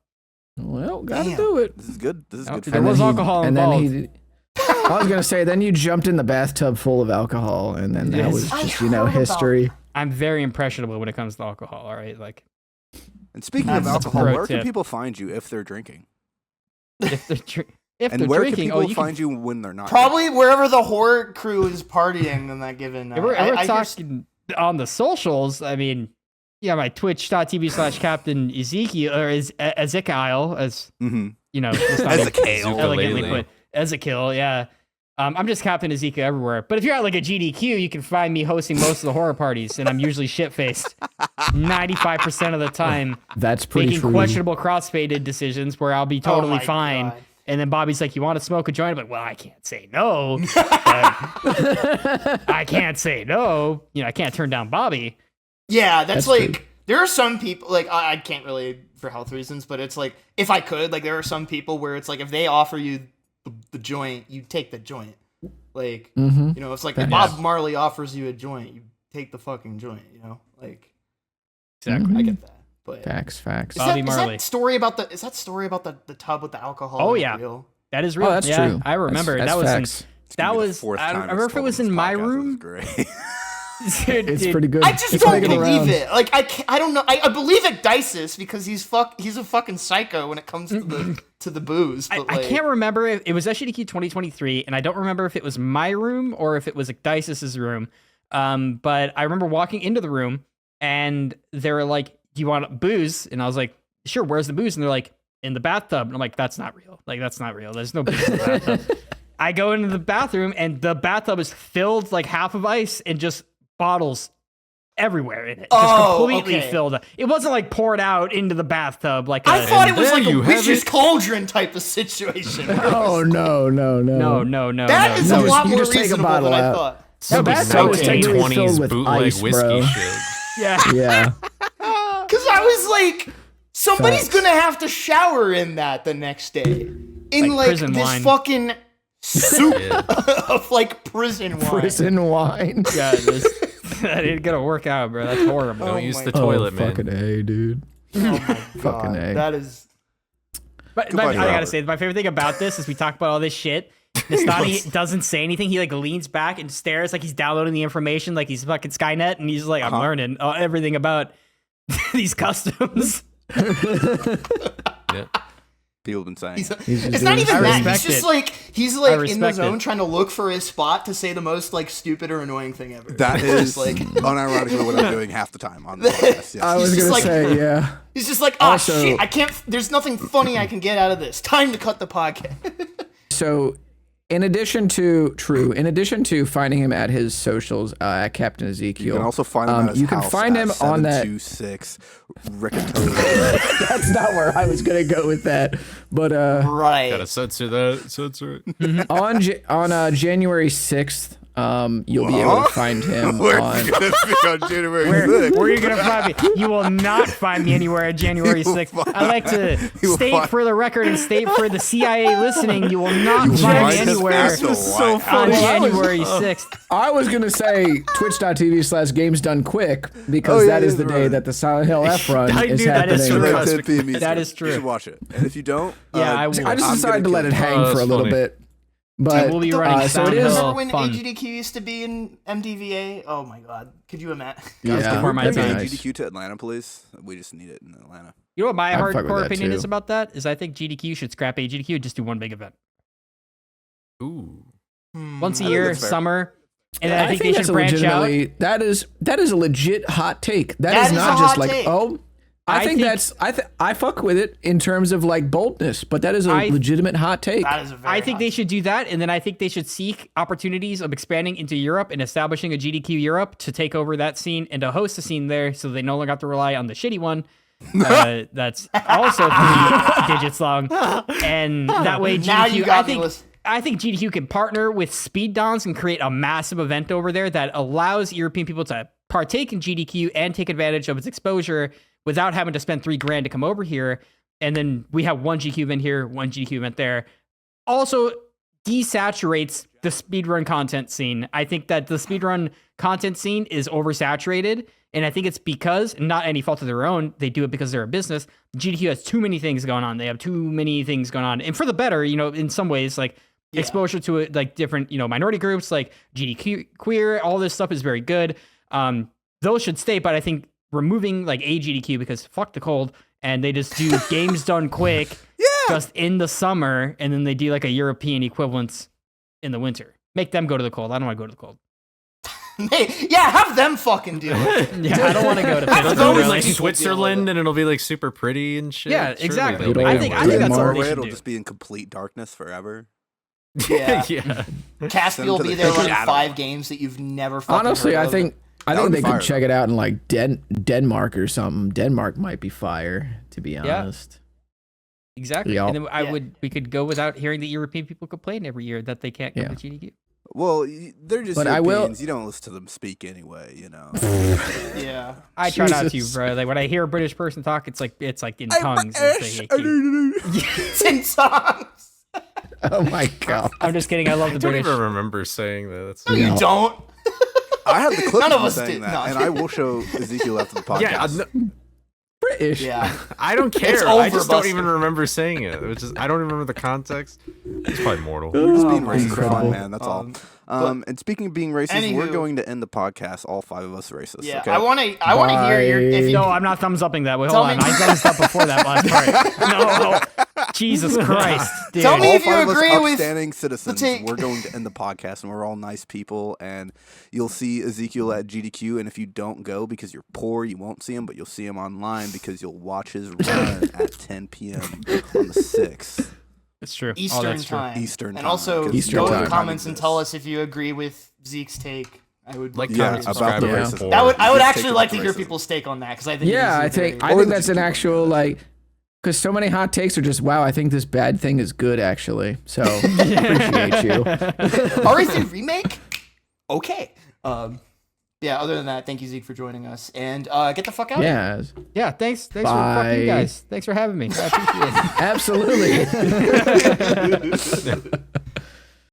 gotta Damn. do it. This is good. This is good. There For was you. alcohol and involved. then I was gonna say, then you jumped in the bathtub full of alcohol, and then that Yes. was I just heard about history. I'm very impressionable when it comes to alcohol. All right, like And speaking of That's alcohol, pro where can tip. people find you if they're drinking? if they're if And they're where drinking, can people you find you when they're not? Probably wherever the horror crew is partying on that given night. If we're I hear talking on the socials, I mean, yeah, my twitch.tv/Captain Ezekiel or is Ezekiel, as Mm-hmm. you know, it's not Ezekiel. elegantly Ukulele. put. Ezekiel, yeah. I'm just Captain Ezekiel everywhere. But if you're at like a GDQ, you can find me hosting most of the horror parties, and I'm usually shit faced 95% of the time, That's pretty making true. questionable cross-faded decisions where I'll be totally my fine. God. And then Bobby's like, "You want to smoke a joint?" I'm like, "Well, I can't say no. I can't say no. You know, I can't turn down Bobby." Yeah, that's That's like true. there are some people like I can't really for health reasons, but it's like if I could, like there are some people where it's like if they offer you the joint, you take the joint. Like Mm-hmm. you know, it's like if Bob Marley offers you a joint, you take the fucking joint. You know, like Exactly. I get that. But Facts. is Bobby that Marley. story about the tub with the alcohol? Oh, like, yeah. real? That is real. Oh, that's yeah, true. I remember. That's that was in, facts. It's gonna that be the was. fourth I time don't remember it's if it told was on in this my podcast. This is room. great. It's pretty good. I just It's don't making the believe rounds. it. Like I don't know. I believe it Dices because he's a fucking psycho when it comes to the booze. But I like, can't remember if it was SGDQ 2023, and I don't remember if it was my room or if it was like Dice's room. But I remember walking into the room, and they were like, "Do you want booze?" And I was like, "Sure." Where's the booze? And they're like, "In the bathtub." And I'm like, "That's not real. Like that's not real. There's no booze in the bathtub." I go into the bathroom, and the bathtub is filled like half of ice and just bottles everywhere in it. Just Oh, completely okay. filled up. It wasn't like poured out into the bathtub like I thought it was there like a you have witch's it. cauldron type of situation. Oh no. no. That is no, a lot you more just take a reasonable bottle than I out. thought. No, That that was was technically 1920s filled with bootleg ice, whiskey bro. shit. Yeah. Yeah. Because I was like, somebody's Facts. gonna have to shower in that the next day. In Like like prison this wine. fucking soup Yeah. of like prison wine. Prison wine. Yeah, that ain't gonna work out, bro. That's horrible. Oh Don't use my the God. toilet, man. Fucking A, dude. Oh my Fucking god. A. That is But Goodbye, I gotta Robert. say, my favorite thing about this is we talk about all this shit. Nestani doesn't say anything. He like leans back and stares like he's downloading the information, like he's fucking Skynet, and he's like, "I'm learning everything about these customs." Yeah. People have been saying. he's it. He's just it's not doing- even I that. respect He's just it. like he's like in the respect zone it. trying to look for his spot to say the most like stupid or annoying thing ever. That It's is just like unironically what I'm doing half the time on this podcast. Yes. I was He's just gonna like- say, yeah. he's just like, ah Also- shit, I can't there's nothing funny I can get out of this. Time to cut the podcast. So in addition to finding him at his socials at Captain Ezekiel, You can also find him at his you can house find at him on that. 726 Riccatoni. That's not where I was gonna go with that, but Right. Gotta censor that. Censor it. on January 6th, you'll be able to find him Where's on. he gonna be on January Where 6th? are you gonna find me? You will not find me anywhere on January 6th. I like to will state find- for the record and state for the CIA listening, you will not You find might me have anywhere asked a so white on house. January 6th. I was gonna say twitch.tv/gamesdonequick because that is the day that the Silent Hill F run I is knew that happening. is Like sarcastic. 10 p.m. Eastern. That is true. You should watch it. And if you don't, Yeah, I will. I just I'm decided to gonna let it kill hang Oh, for a that's little funny. bit. But we'll be running so it Silent is. Hill. Remember when fun. AGDQ used to be in MDVA? Oh my god. Could you imagine? Yeah, before my that'd be time. nice. GDQ to Atlanta, please. We just need it in Atlanta. You know what my I'd fuck with hardcore that opinion too. is about that? Is I think GDQ should scrap AGDQ and just do one big event. Ooh. Once a I think year, that's fair. summer. And then I think they that's should branch out. legitimately- That is a legit hot take. That That is is not a just hot like take. I think- that's I fuck with it in terms of like boldness, but that is a I- legitimate hot take. That is a very I think hot they take. should do that, and then I think they should seek opportunities of expanding into Europe and establishing a GDQ Europe to take over that scene and to host a scene there, so they no longer have to rely on the shitty one. That's also 3 digits long, and that way Now you GDQ. got me I think GDQ can partner with Speed Dons and create a massive event over there that allows European people to partake in GDQ and take advantage of its exposure without having to spend $3,000 to come over here. And then we have one GDQ event here, one GDQ event there. Also desaturates the speedrun content scene. I think that the speedrun content scene is oversaturated. And I think it's because, not any fault of their own, they do it because they're a business. GDQ has too many things going on. They have too many things going on. And for the better, in some ways, like exposure to it, like different, minority groups, like GDQ queer, all this stuff is very good. Those should stay, but I think removing like a GDQ because fuck the cold, and they just do games done quick just in the summer, and then they do like a European equivalence in the winter. Make them go to the cold. I don't want to go to the cold. Yeah, have them fucking do it. Yeah, I don't want to go to Have the those It'll be cold. like people Switzerland, and it'll be like super pretty and shit. Yeah, Surely exactly. they'll I make think- it I work. think that's all Norway, they should it'll do. just be in complete darkness forever. Yeah. Yeah. Caspi will to be the there running shadow. 5 games that you've never fucking Honestly, heard I of. think would they be fire, could check it out in like Denmark or something. Denmark might be fire, to be Yeah. honest. Exactly. Yeah. And then we could go without hearing the European people complain every year that they can't come Yeah. to GDQ. Well, they're just But I will- Europeans. You don't listen to them speak anyway, Yeah. I try not to, Jesus. bro. Like when I hear a British person talk, it's like in tongues. It's like, It's in songs. Oh my god. I'm just kidding. I love the I don't British. even remember saying that. That's No, you don't. I have the clip None of of him us saying did. that, No. and I will show Ezekiel after the podcast. yeah. British. Yeah. I don't care. It's I over, just don't Buster. even remember saying it. Which is I don't even remember the context. It's probably mortal. We're just being Oh, racist for fun, incredible. man. That's all. but- And speaking of being racist, we're Anywho. going to end the podcast. All 5 of us racist. Yeah. Okay? I want to hear your if you No, I'm not thumbs upping that. Wait, Tell hold on. me- I thumbs up before that last part. No, Jesus Christ, dude. Tell me all if you 5 of us agree with upstanding citizens, take. we're going to end the podcast, and we're all nice people. And you'll see Ezekiel at GDQ. And if you don't go because you're poor, you won't see him, but you'll see him online because you'll watch his run at 10 p.m. on the 6th. It's true. Eastern that's true. time. Eastern And time, also 'cause Eastern go in time. the comments and tell us if you agree with Zeke's take. I would Like, Yeah, comment, about subscribe, the and racism. report. I would Just actually take like the to hear racism. people's take on that because I think it Yeah, is I a think very- Or the that's an GDQ actual like because so many hot takes are just wow. I think this bad thing is good actually. So appreciate you. RE3 remake. Okay. Yeah. Other than that, thank you Zeke for joining us and get the fuck out. Yeah, Yeah, thanks for fucking you Bye. guys. Thanks for having me. I appreciate it. absolutely.